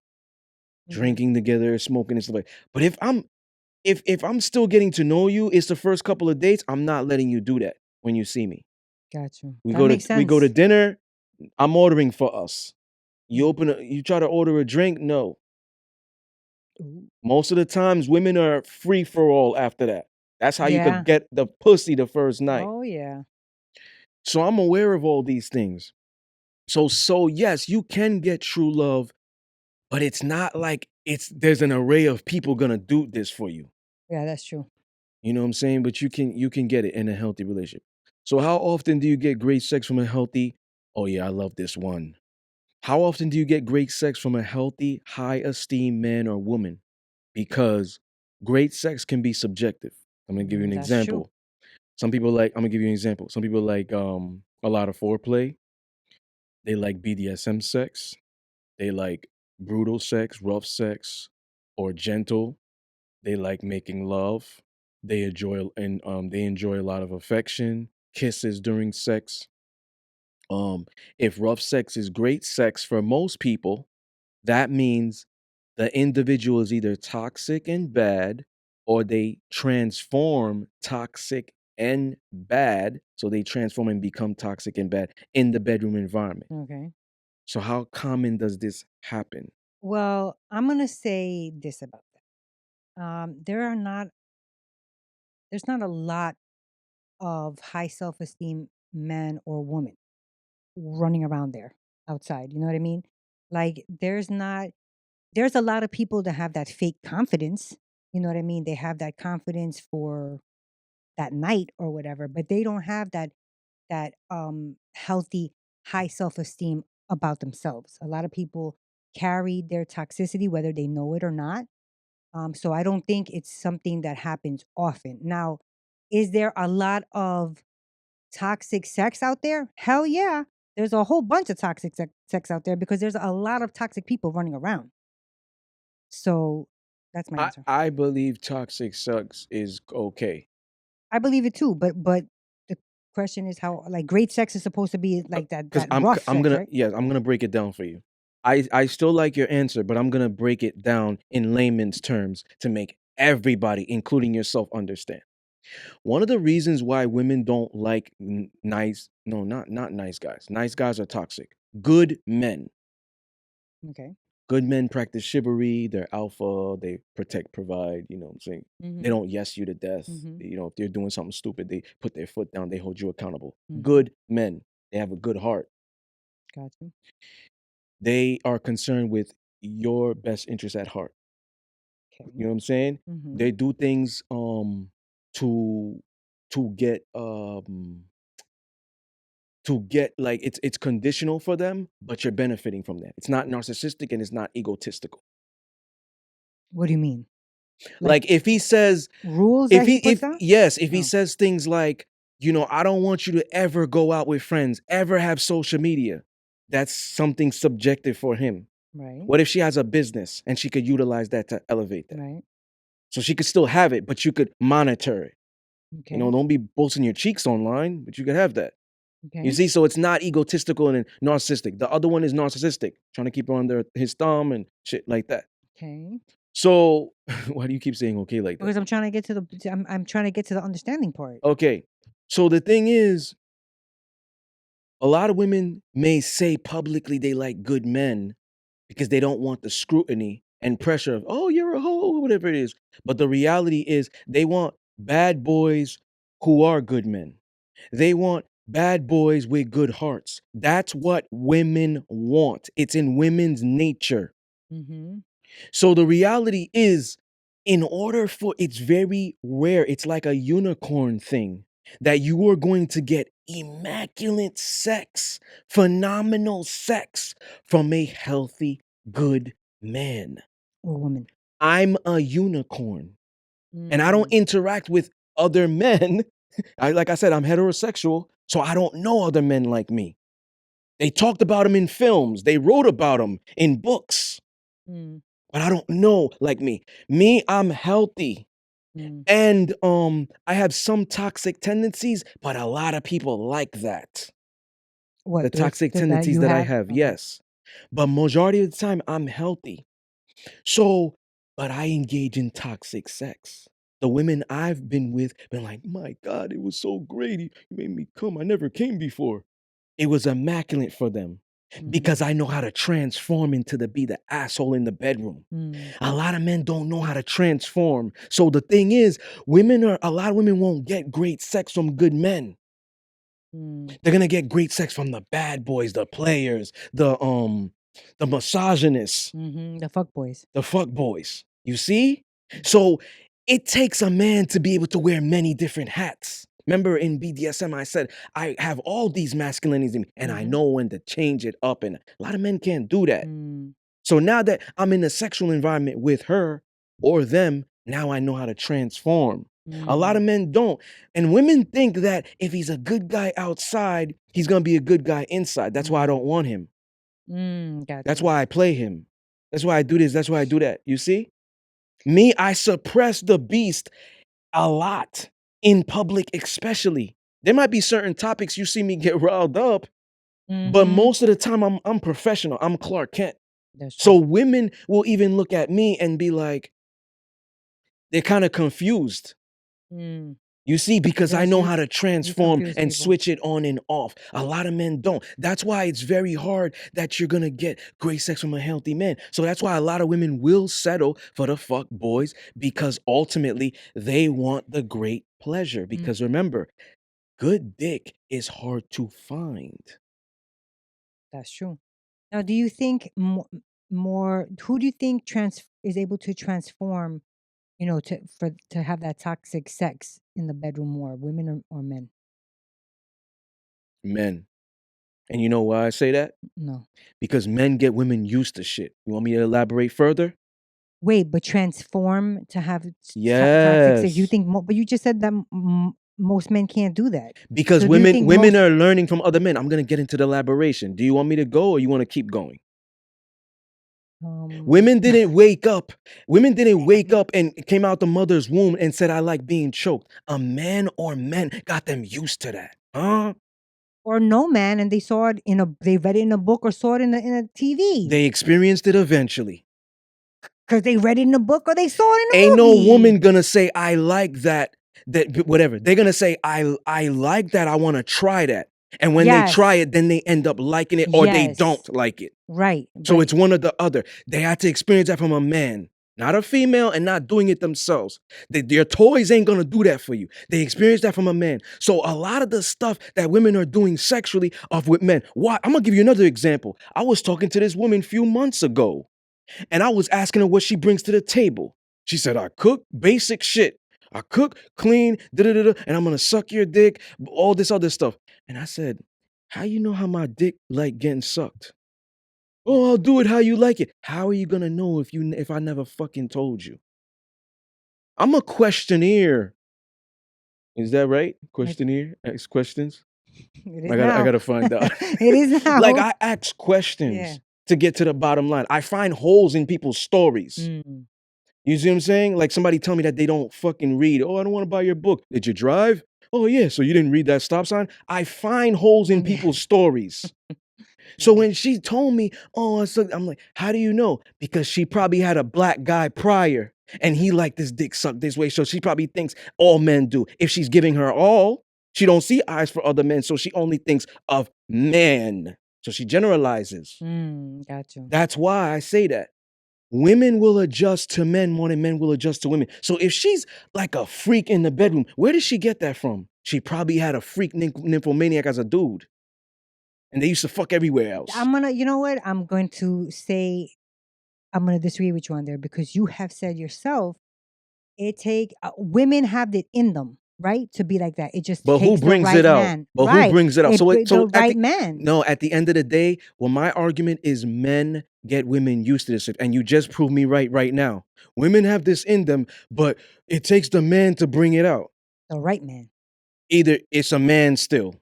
Mhm. drinking together, smoking and stuff like. But if I'm still getting to know you, it's the first couple of dates, I'm not letting you do that when you see me. Got you. We That go to makes we go to sense. dinner, I'm ordering for us. Mm. You try to order a drink, no. Ooh. Most of the times women are free for all after that. That's how you could Yeah. get the pussy the first night. Oh yeah. So I'm aware of all these things. So yes, you can get true love, but it's not like there's an array of people gonna do this for you. Yeah, that's true. You know what I'm saying? But you can get it in a healthy relationship. So how often do you get great sex from a healthy? Oh yeah, I love this one. How often do you get great sex from a healthy, high esteem man or woman? Because great sex can be subjective. I'm gonna give you an That's true. example. Some people like, I'm gonna give you an example. Some people like a lot of foreplay. They like BDSM sex. They like brutal sex, rough sex, or gentle. They like making love. They enjoy a lot of affection, kisses during sex. If rough sex is great sex for most people, that means the individual is either toxic and bad or they transform toxic and bad. So they transform and become toxic and bad in the bedroom environment. Okay. So how common does this happen? Well, I'm gonna say this about that. There's not a lot of high self-esteem men or women running around there outside. You know what I mean? Like there's a lot of people that have that fake confidence. You know what I mean? They have that confidence for that night or whatever, but they don't have that healthy high self-esteem about themselves. A lot of people carry their toxicity whether they know it or not. So I don't think it's something that happens often. Now, is there a lot of toxic sex out there? Hell yeah. There's a whole bunch of toxic sex out there because there's a lot of toxic people running around. So that's my answer. I believe toxic sex is okay. I believe it too, but the question is how like great sex is supposed to be like Because that rough I'm sex, gonna right? I'm gonna break it down for you. I still like your answer, but I'm gonna break it down in layman's terms to make everybody, including yourself, understand. One of the reasons why women don't like nice, no, not nice guys. Nice guys are toxic. Good men. Okay. Good men practice chivalry, they're alpha, they protect, provide, you know what I'm saying? They Mhm. don't yes you to death. Mhm. You know, if they're doing something stupid, they put their foot down, they hold you accountable. Mhm. Good men, they have a good heart. Got you. They are concerned with your best interest at heart. You Okay. know what I'm saying? Mhm. They do things to get like it's conditional for them, but you're benefiting from that. It's not narcissistic and it's not egotistical. What do you mean? Like Like if he says rules if that he he puts if down? yes, if he Oh, says things like, you know, I don't want you to ever go out with friends, ever have social media. That's something subjective for him. right. What if she has a business and she could utilize that to elevate that? Right. So she could still have it, but you could monitor it. You know, Okay. don't be boasting your cheeks online, but you could have that. You Okay. see, so it's not egotistical and narcissistic. The other one is narcissistic, trying to keep her under his thumb and shit like that. Okay. So why do you keep saying okay like that? Because I'm trying to get to I'm trying to get to the understanding part. Okay. So the thing is, a lot of women may say publicly they like good men because they don't want the scrutiny and pressure of, oh, you're a hoe, whatever it is. But the reality is they want bad boys who are good men. They want bad boys with good hearts. That's what women want. It's in women's nature. Mhm. So the reality is, in order for it's very rare, it's like a unicorn thing that you are going to get immaculate sex, phenomenal sex from a healthy, good man. Or woman. I'm a unicorn and I don't Mm. interact with other men. Like I said, I'm heterosexual, so I don't know other men like me. They talked about them in films, they wrote about them in books, Mm. but I don't know like me. Me, I'm healthy. Mm. And I have some toxic tendencies, but a lot of people like that. The What those toxic that tendencies you that I have? have, Okay. yes. But majority of the time I'm healthy. So, but I engage in toxic sex. The women I've been with been like, "My God, it was so great. You made me come. I never came before." It was immaculate for them Mhm. because I know how to transform into be the asshole in the bedroom. Mm. A lot of men don't know how to transform. So the thing is, a lot of women won't get great sex from good men. Mm. They're gonna get great sex from the bad boys, the players, the misogynists, Mhm. The fuck boys. the fuck boys. You see? So it takes a man to be able to wear many different hats. Remember in BDSM, I said I have all these masculinities in me, and I Mhm. know when to change it up. And a lot of men can't do that. Mm. So now that I'm in a sexual environment with her or them, now I know how to transform. A lot Mm. of men don't. And women think that if he's a good guy outside, he's going to be a good guy inside. That's why I Mm. don't want him. Got That's you. why I play him. That's why I do this. That's why I do that. You see? Me, I suppress the beast a lot in public, especially. There might be certain topics you see me get riled up, but Mhm. most of the time I'm professional. I'm Clark Kent. That's So true. women will even look at me and be like, they're kind of confused. Mm. You see, because I Yes, know how to you transform confuse and people. switch it on and off. A lot of men don't. That's why it's very hard that you're gonna get great sex from a healthy man. So that's why a lot of women will settle for the fuck boys because ultimately they want the great pleasure. Mm. Because remember, good dick is hard to find. That's true. Now, do you think more? Who do you think is able to transform? To have that toxic sex in the bedroom more, women or men? Men. And you know why I say that? No. Because men get women used to shit. You want me to elaborate further? Wait, but transform to have toxic sex. You Yes. think? But you just said that most men can't do that. Because So do you think women most? are learning from other men. I'm gonna get into the elaboration. Do you want me to go or you want to keep going? Um. Women didn't wake up. Women didn't wake up and came out the mother's womb and said, I like being choked. A man or men got them used to that. Huh? Or no man, and they read it in a book or saw it in a TV They experienced it eventually. because they read it in a book or they saw it in Ain't a no movie. woman gonna say, I like that, whatever. They're gonna say, I like that, I wanna try that. And when they try Yes. it, then they end up liking it or they Yes. don't like it. Right. So But it's one or the other. They had to experience that from a man, not a female, and not doing it themselves. Their toys ain't gonna do that for you. They experience that from a man. So a lot of the stuff that women are doing sexually are with men. Why? I'm gonna give you another example. I was talking to this woman a few months ago, and I was asking her what she brings to the table. She said, I cook basic shit. I cook, clean, da-da-da-da, and I'm gonna suck your dick, all this other stuff. And I said, how you know how my dick like getting sucked? Oh, I'll do it how you like it. How are you gonna know if I never fucking told you? I'm a questionnaire. Is that right? it, Questionnaire? Ask questions? it I is gotta I now. gotta find out. It is Like now. I ask Yeah. questions to get to the bottom line. I find holes in people's stories. Mm. You see what I'm saying? Like somebody tell me that they don't fucking read. Oh, I don't want to buy your book. Did you drive? Oh yeah, so you didn't read that stop sign? I find holes in Yeah. people's stories. So Yeah. when she told me, oh, I'm like, how do you know? Because she probably had a black guy prior and he liked this dick sucked this way. So she probably thinks all men do. If she's giving her all, she don't see eyes for other men. So she only thinks of men. So she generalizes. Got you. That's why I say that. Women will adjust to men more than men will adjust to women. So if she's like a freak in the bedroom, where did she get that from? She probably had a freak nymphomaniac as a dude. And they used to fuck everywhere else. You know what? I'm going to say, I'm going to disagree with you on there because you have said yourself, women have it in them, right? To be like that. It just But who takes the brings it right out? man. But who Right. brings it out? The So at right man. the end of the day, well, my argument is men get women used to this, and you just proved me right now. Women have this in them, but it takes the man to bring it out. The right man. Either it's a man still.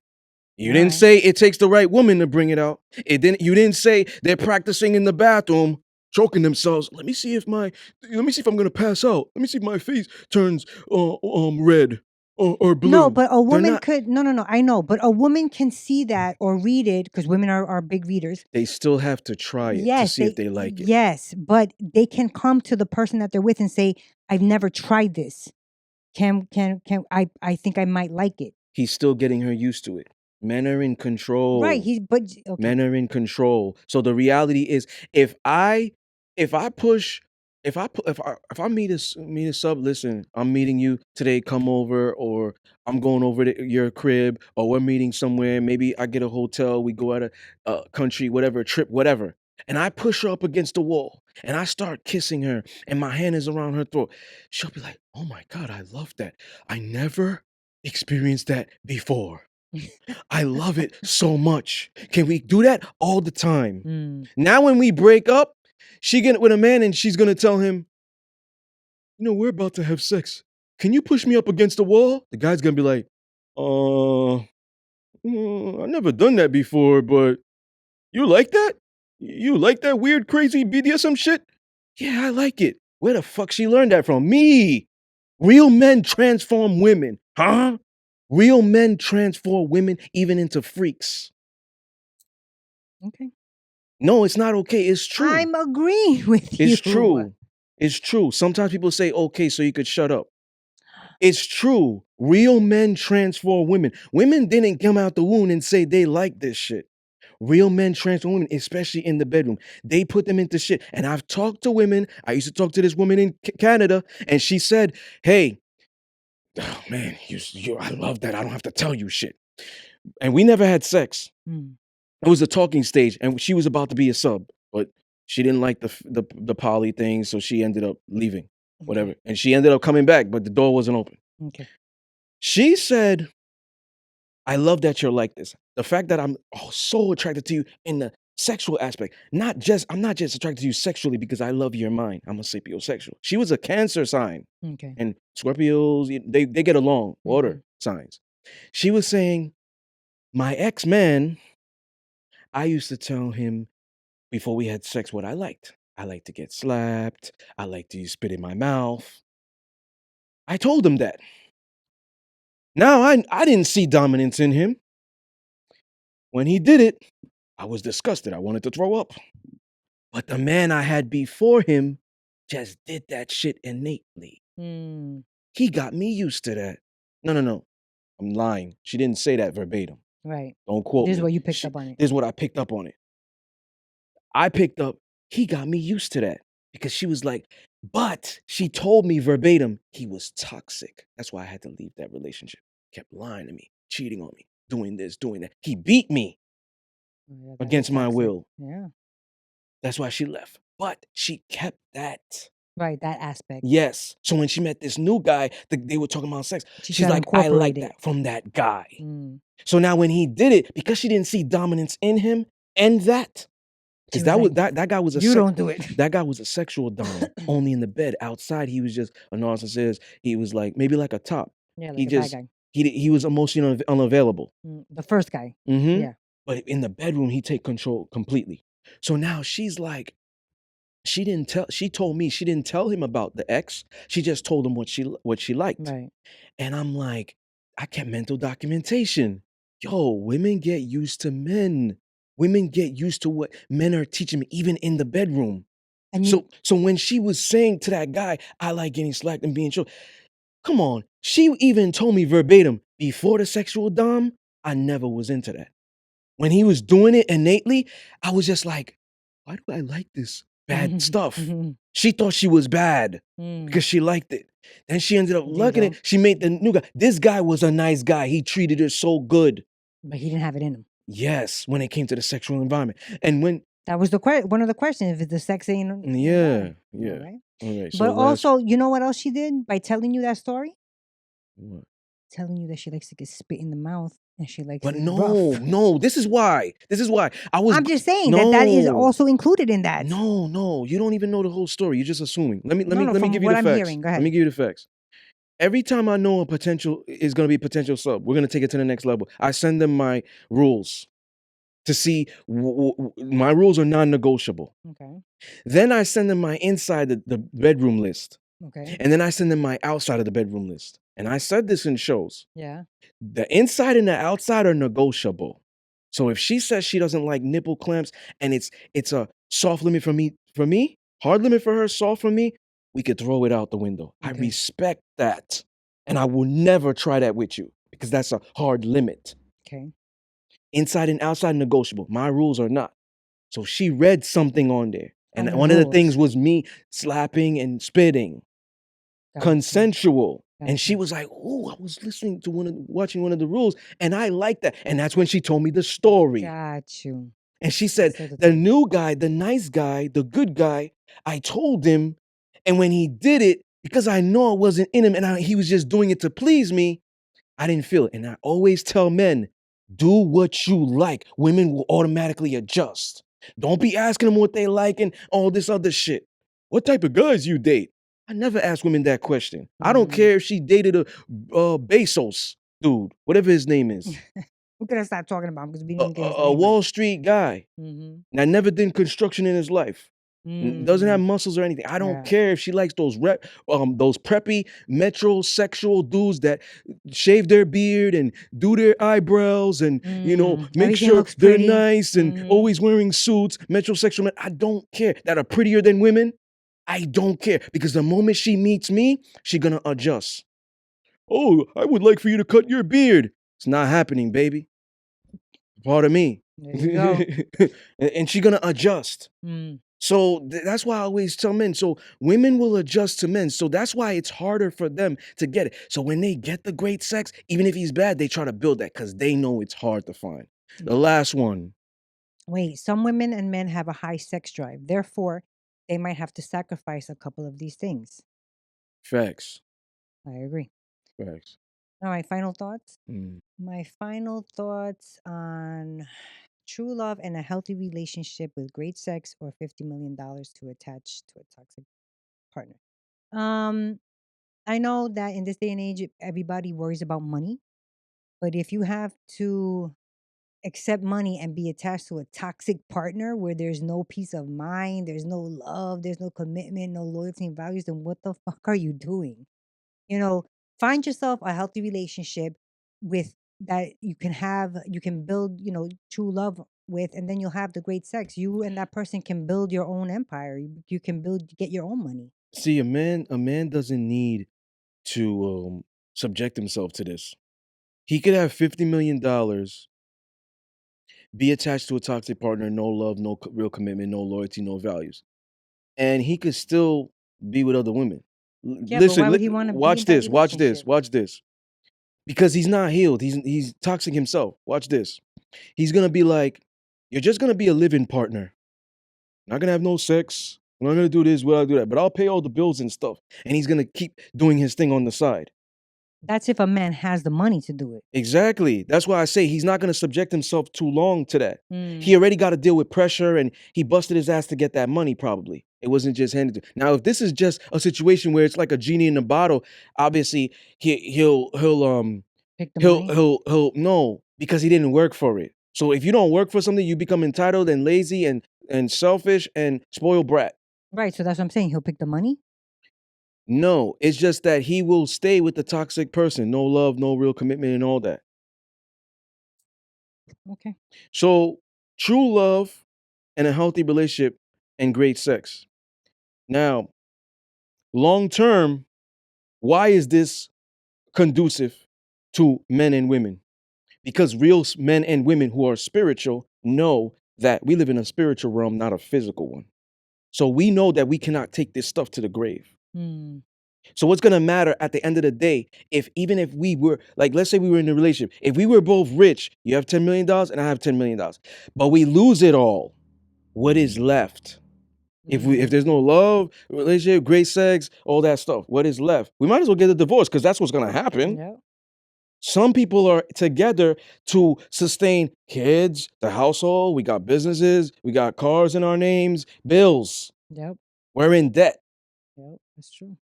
You All didn't right. say it takes the right woman to bring it out. You didn't say they're practicing in the bathroom, choking themselves. Let me see if I'm gonna pass out. Let me see if my face turns red or No, blue. but a They're woman not. could, no, I know, but a woman can see that or read it because women are big readers. They still have to try it to see if they like it. Yes, but they can come to the person that they're with and say, I've never tried this. I think I might like it. He's still getting her used to it. Men are in Right. control. Okay. Men are in control. So the reality is, if I push, if I meet a sub, listen, I'm meeting you today. Come over, or I'm going over to your crib, or we're meeting somewhere. Maybe I get a hotel. We go out a country, whatever, trip, whatever. And I push her up against the wall, and I start kissing her, and my hand is around her throat. She'll be like, "Oh my God, I love that. I never experienced that before." I love it so much. Can we do that all the time? Mm. Now, when we break up, she get with a man and she's gonna tell him, we're about to have sex. Can you push me up against the wall? The guy's gonna be like, I never done that before, but you like that? You like that weird, crazy BDSM shit? Yeah, I like it. Where the fuck she learned that from? Me. Real men transform women, huh? Real men transform women even into freaks. Okay. No, it's not okay. It's true. I'm agreeing with It's you. true. It's true. Sometimes people say, okay, so you could shut up. It's true. Real men transform women. Women didn't come out the womb and say they like this shit. Real men transform women, especially in the bedroom. They put them into shit. And I've talked to women. I used to talk to this woman in Canada, and she said, hey, oh man, I love that. I don't have to tell you shit. And we never had sex. Mm. It was a talking stage, and she was about to be a sub, but she didn't like the poly thing, so she ended up leaving, whatever. Okay. And she ended up coming back, but the door wasn't open. Okay. She said, "I love that you're like this. The fact that I'm so attracted to you in the sexual aspect, I'm not just attracted to you sexually because I love your mind. I'm a sapiosexual." She was a Cancer sign, Okay. and Scorpios they get along, water signs. She was saying, "My ex-man, I used to tell him before we had sex what I liked. I like to get slapped. I like to spit in my mouth." I told him that. Now I didn't see dominance in him. When he did it, I was disgusted. I wanted to throw up. But the man I had before him just did that shit innately. Mm. He got me used to that. No. I'm lying. She didn't say that verbatim. Right. Don't quote This is me. what you picked up on it. This is what I picked up on it. I picked up, he got me used to that because she was like, but she told me verbatim he was toxic. That's why I had to leave that relationship. Kept lying to me, cheating on me, doing this, doing that. He beat me Oh, yeah, that is against my toxic. will. Yeah. That's why she left. But she kept that. Right. That aspect. Yes. So when she met this new guy, they were talking about sex. She She's tried to like, I like incorporate it. that from that guy. Mm. So now when he did it, because she didn't see dominance in him and that, She because was like, that guy was you don't do it. that guy was a sexual dom, only in the bed. Outside, he was just a narcissist. He was like maybe like a top. Yeah, He like a bad just guy. he was emotionally unavailable. The first guy. Mhm. Yeah. But in the bedroom, he take control completely. So now she's like, she told me she didn't tell him about the ex. She just told him what she liked. Right. And I'm like, I kept mental documentation. Yo, women get used to men. Women get used to what men are teaching me, even in the bedroom. And you So when she was saying to that guy, I like getting slacked and being choked. Come on. She even told me verbatim, before the sexual dom, I never was into that. When he was doing it innately, I was just like, why do I like this bad stuff? She thought she was bad because she liked it. Then she ended up There you liking it. go. She made the new guy. This guy was a nice guy. He treated her so good. But he didn't have it in him. Yes, when it came to the sexual environment. And when That was one of the questions. If the sex ain't in yeah, there. All yeah. right. All right. So But last also, you know what else she did by telling you that story? what? Telling you that she likes to get spit in the mouth and she likes But it no, rough. no, this is why. This is why. I'm just saying that is No. also included in that. No, you don't even know the whole story. You're just assuming. No, no, Let me from give you what the I'm facts. hearing. Go Let me ahead. give you the facts. Every time I know a potential is going to be a potential sub, we're going to take it to the next level. I send them my rules to see my rules are non-negotiable. Okay. Then I send them my inside the bedroom list. Okay. And then I send them my outside of the bedroom list. And I said this in shows. Yeah. The inside and the outside are negotiable. So if she says she doesn't like nipple clamps and it's a soft limit for me, hard limit for her, soft for me, we could throw it out the window. I Okay. respect that. And I will never try that with you because that's a hard limit. Okay. Inside and outside negotiable. My rules are not. So she read something on there. On And the one of the things rules. was me slapping and spitting. Gotcha. Consensual. And she Gotcha. was like, "Oh, I was listening to watching one of the rules, and I like that." And that's when she told me the story. Got you. And she I said, said the "The truth. new guy, the nice guy, the good guy, I told him, and when he did it, because I know it wasn't in him, and he was just doing it to please me, I didn't feel it." And I always tell men, do what you like. Women will automatically adjust. Don't be asking them what they like and all this other shit. What type of guys you date? I never ask women that question. I don't Mm. care if she dated a Bezos dude, whatever his name is, We're gonna stop talking about him because we didn't get his a name right. Wall Street guy. Mm-hmm. That never did construction in his life. Doesn't have Mm. muscles or anything. I don't Yeah. care if she likes those preppy metrosexual dudes that shave their beard and do their eyebrows and make Everything sure looks they're pretty. nice and Mm-hmm. always wearing suits. Metrosexual men. I don't care that are prettier than women. I don't care because the moment she meets me, she gonna adjust. Oh, I would like for you to cut your beard. It's not happening, baby. Pardon me. There you go. And she gonna adjust. Mm. So that's why I always tell men. So women will adjust to men. So that's why it's harder for them to get it. So when they get the great sex, even if he's bad, they try to build that because they know it's hard to find. The last one, Wait, some women and men have a high sex drive. Therefore, they might have to sacrifice a couple of these things. facts, I agree. facts. All right, final thoughts. Mm. My final thoughts on true love and a healthy relationship with great sex or $50 million to attach to a toxic partner. Um, I know that in this day and age, everybody worries about money, but if you have to accept money and be attached to a toxic partner where there's no peace of mind, there's no love, there's no commitment, no loyalty and values, then what the fuck are you doing? You know, find yourself a healthy relationship with that you can build, true love with, and then you'll have the great sex. You and that person can build your own empire. You can get your own money. See, a man doesn't need to subject himself to this. He could have $50 million be attached to a toxic partner, no love, no real commitment, no loyalty, no values, and he could still be with other women. Yeah, but why Listen, would he want to be in watch that this, watch this, relationship? watch this. Because he's not healed. He's toxic himself. Watch this. He's gonna be like, you're just gonna be a living partner. Not gonna have no sex. I'm not gonna do this, will I do that? But I'll pay all the bills and stuff. And he's gonna keep doing his thing on the side. That's if a man has the money to do it. Exactly. That's why I say he's not gonna subject himself too long to that. Mm. He already got to deal with pressure and he busted his ass to get that money, probably. It wasn't just handed to. Now, if this is just a situation where it's like a genie in a bottle, obviously Pick the money. he'll no, because he didn't work for it. So if you don't work for something, you become entitled and lazy and selfish and spoiled brat. Right. So that's what I'm saying. He'll pick the money. No, it's just that he will stay with the toxic person. No love, no real commitment, and all that. Okay. So true love and a healthy relationship and great sex. Now, long term, why is this conducive to men and women? Because real men and women who are spiritual know that we live in a spiritual realm, not a physical one. So we know that we cannot take this stuff to the grave. Mm. So what's gonna matter at the end of the day, if even if we were like, let's say we were in a relationship, if we were both rich, you have $10 million and I have $10 million, but we lose it all, what is left? If there's no love, relationship, great sex, all that stuff, what is left? We might as well get a divorce because that's what's gonna happen. Yep. Some people are together to sustain kids, the household. We got businesses, we got cars in our names, bills. Yep. We're in debt. Yep. That's true.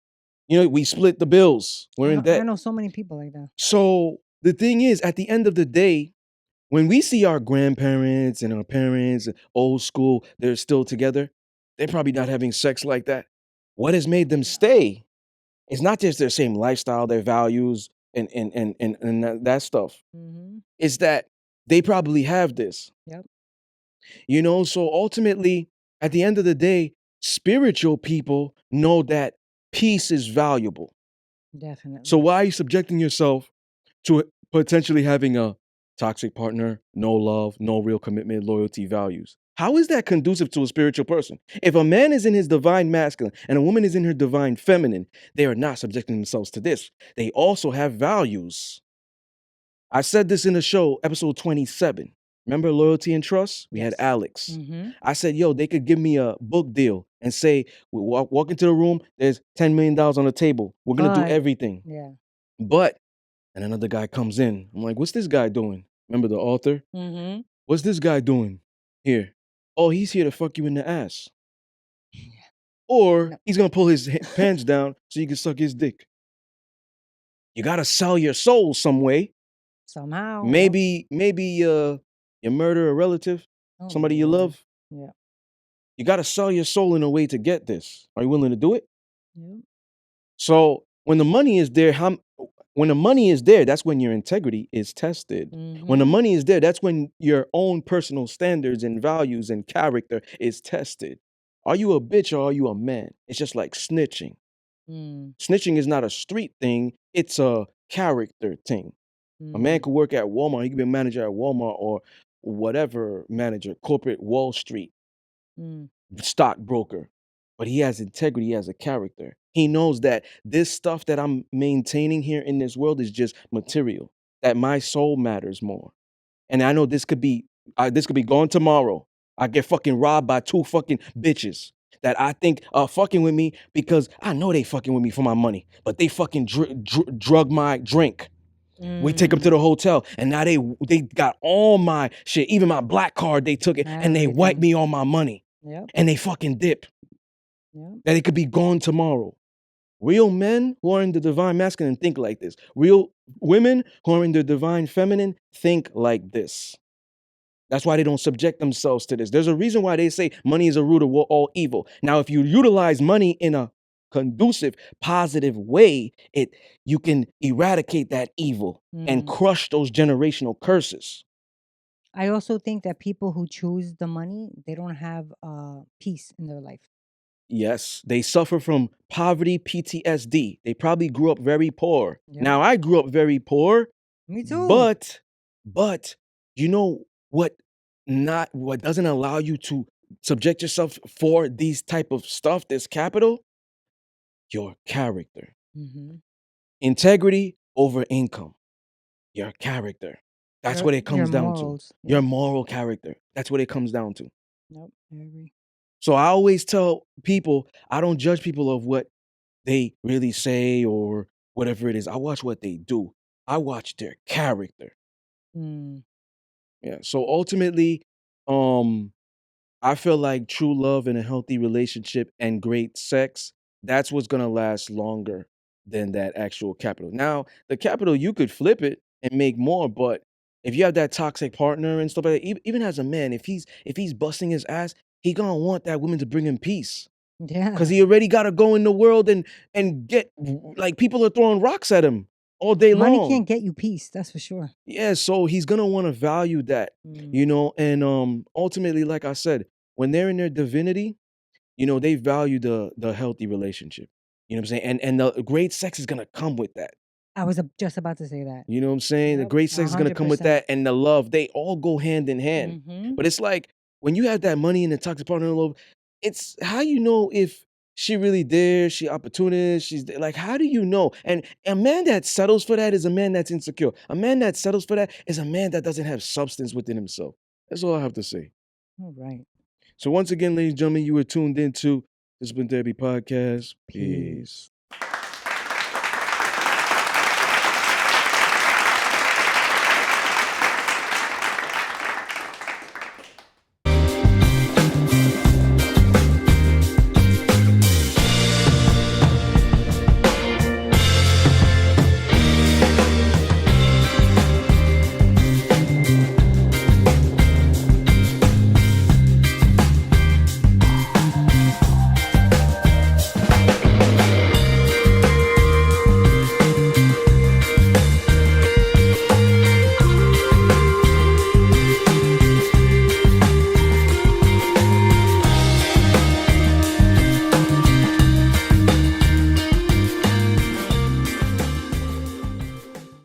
You know, we split the bills. We're in I debt. know so many people like that. So the thing is, at the end of the day, when we see our grandparents and our parents, old school, they're still together, they're probably not having sex like that. What has made them stay? It's not just their same lifestyle, their values, and that stuff. Mm-hmm. It's that they probably have this. Yep. You know, so ultimately, at the end of the day, spiritual people know that peace is valuable. Definitely. So why are you subjecting yourself to potentially having a toxic partner, no love, no real commitment, loyalty, values? How is that conducive to a spiritual person? If a man is in his divine masculine and a woman is in her divine feminine, they are not subjecting themselves to this. They also have values. I said this in the show, episode 27. Remember Loyalty and Trust? We had Yes. Alex. Mm-hmm. I said, yo, they could give me a book deal and say, we walk into the room, there's $10 million on the table. We're going to do But everything. yeah. But, and another guy comes in. I'm like, what's this guy doing? Remember the author? Mm-hmm. What's this guy doing here? Oh, he's here to fuck you in the ass. Or No. he's going to pull his pants down so you can suck his dick. You got to sell your soul some way. Somehow. Maybe you murder a relative, Oh, somebody you Lord. love. Yeah. You got to sell your soul in a way to get this. Are you willing to do it? Yeah. So when the money is there, when the money is there, that's when your integrity is tested. When the Mm-hmm. money is there, that's when your own personal standards and values and character is tested. Are you a bitch or are you a man? It's just like snitching. Mm. Snitching is not a street thing, it's a character thing. A man Mm. could work at Walmart, he could be a manager at Walmart or whatever manager, corporate Wall Street, Mm. stockbroker, but he has integrity, he has a character. He knows that this stuff that I'm maintaining here in this world is just material, that my soul matters more. And I know this could be gone tomorrow. I get fucking robbed by two fucking bitches that I think are fucking with me because I know they fucking with me for my money, but they fucking drug my drink. We take them to Mm. the hotel, and now they got all my shit, even my black card. They took it, and they wiped Everything. me on my money, Yep. and they fucking dip. Yep. That it could be gone tomorrow. Real men who are in the divine masculine think like this. Real women who are in the divine feminine think like this. That's why they don't subject themselves to this. There's a reason why they say money is a root of all evil. Now, if you utilize money in a conducive, positive way, you can eradicate that evil and Mm. crush those generational curses. I also think that people who choose the money, they don't have peace in their life. Yes, they suffer from poverty, PTSD. They probably grew up very poor. Yeah. Now, I grew up very poor, Me too. but you know what not what doesn't allow you to subject yourself for these type of stuff, this capital, your character. Mhm. Integrity over income, your character. That's Your what it your comes down to. morals. Your Yep. moral character. That's what it comes down to. Yep. I agree. So I always tell people, I don't judge people of what they really say or whatever it is. I watch what they do. I watch their character. Mm. Yeah. So ultimately, um, I feel like true love and a healthy relationship and great sex, that's what's gonna last longer than that actual capital. Now, the capital, you could flip it and make more, but if you have that toxic partner and stuff like that, even as a man, if he's busting his ass, he gonna want that woman to bring him peace. Cause Yeah. he already gotta go in the world and get like people are throwing rocks at him all day Money long. can't get you peace, that's for sure. Yeah, so he's gonna wanna value that, Mm. and, ultimately, like I said, when they're in their divinity, they value the healthy relationship. You know what I'm saying? And the great sex is gonna come with that. I was just about to say that. You know what I'm saying? The Yep. great sex is gonna come with 100%. that, and the love, they all go hand in hand. Mhm. But it's like when you have that money and the toxic partner in love, it's how you know if she really there, she opportunist, she's there. Like, how do you know? And a man that settles for that is a man that's insecure. A man that settles for that is a man that doesn't have substance within himself. That's all I have to say. All right. So once again, ladies and gentlemen, you were tuned into Discipline Therapy Podcast. Peace. Peace.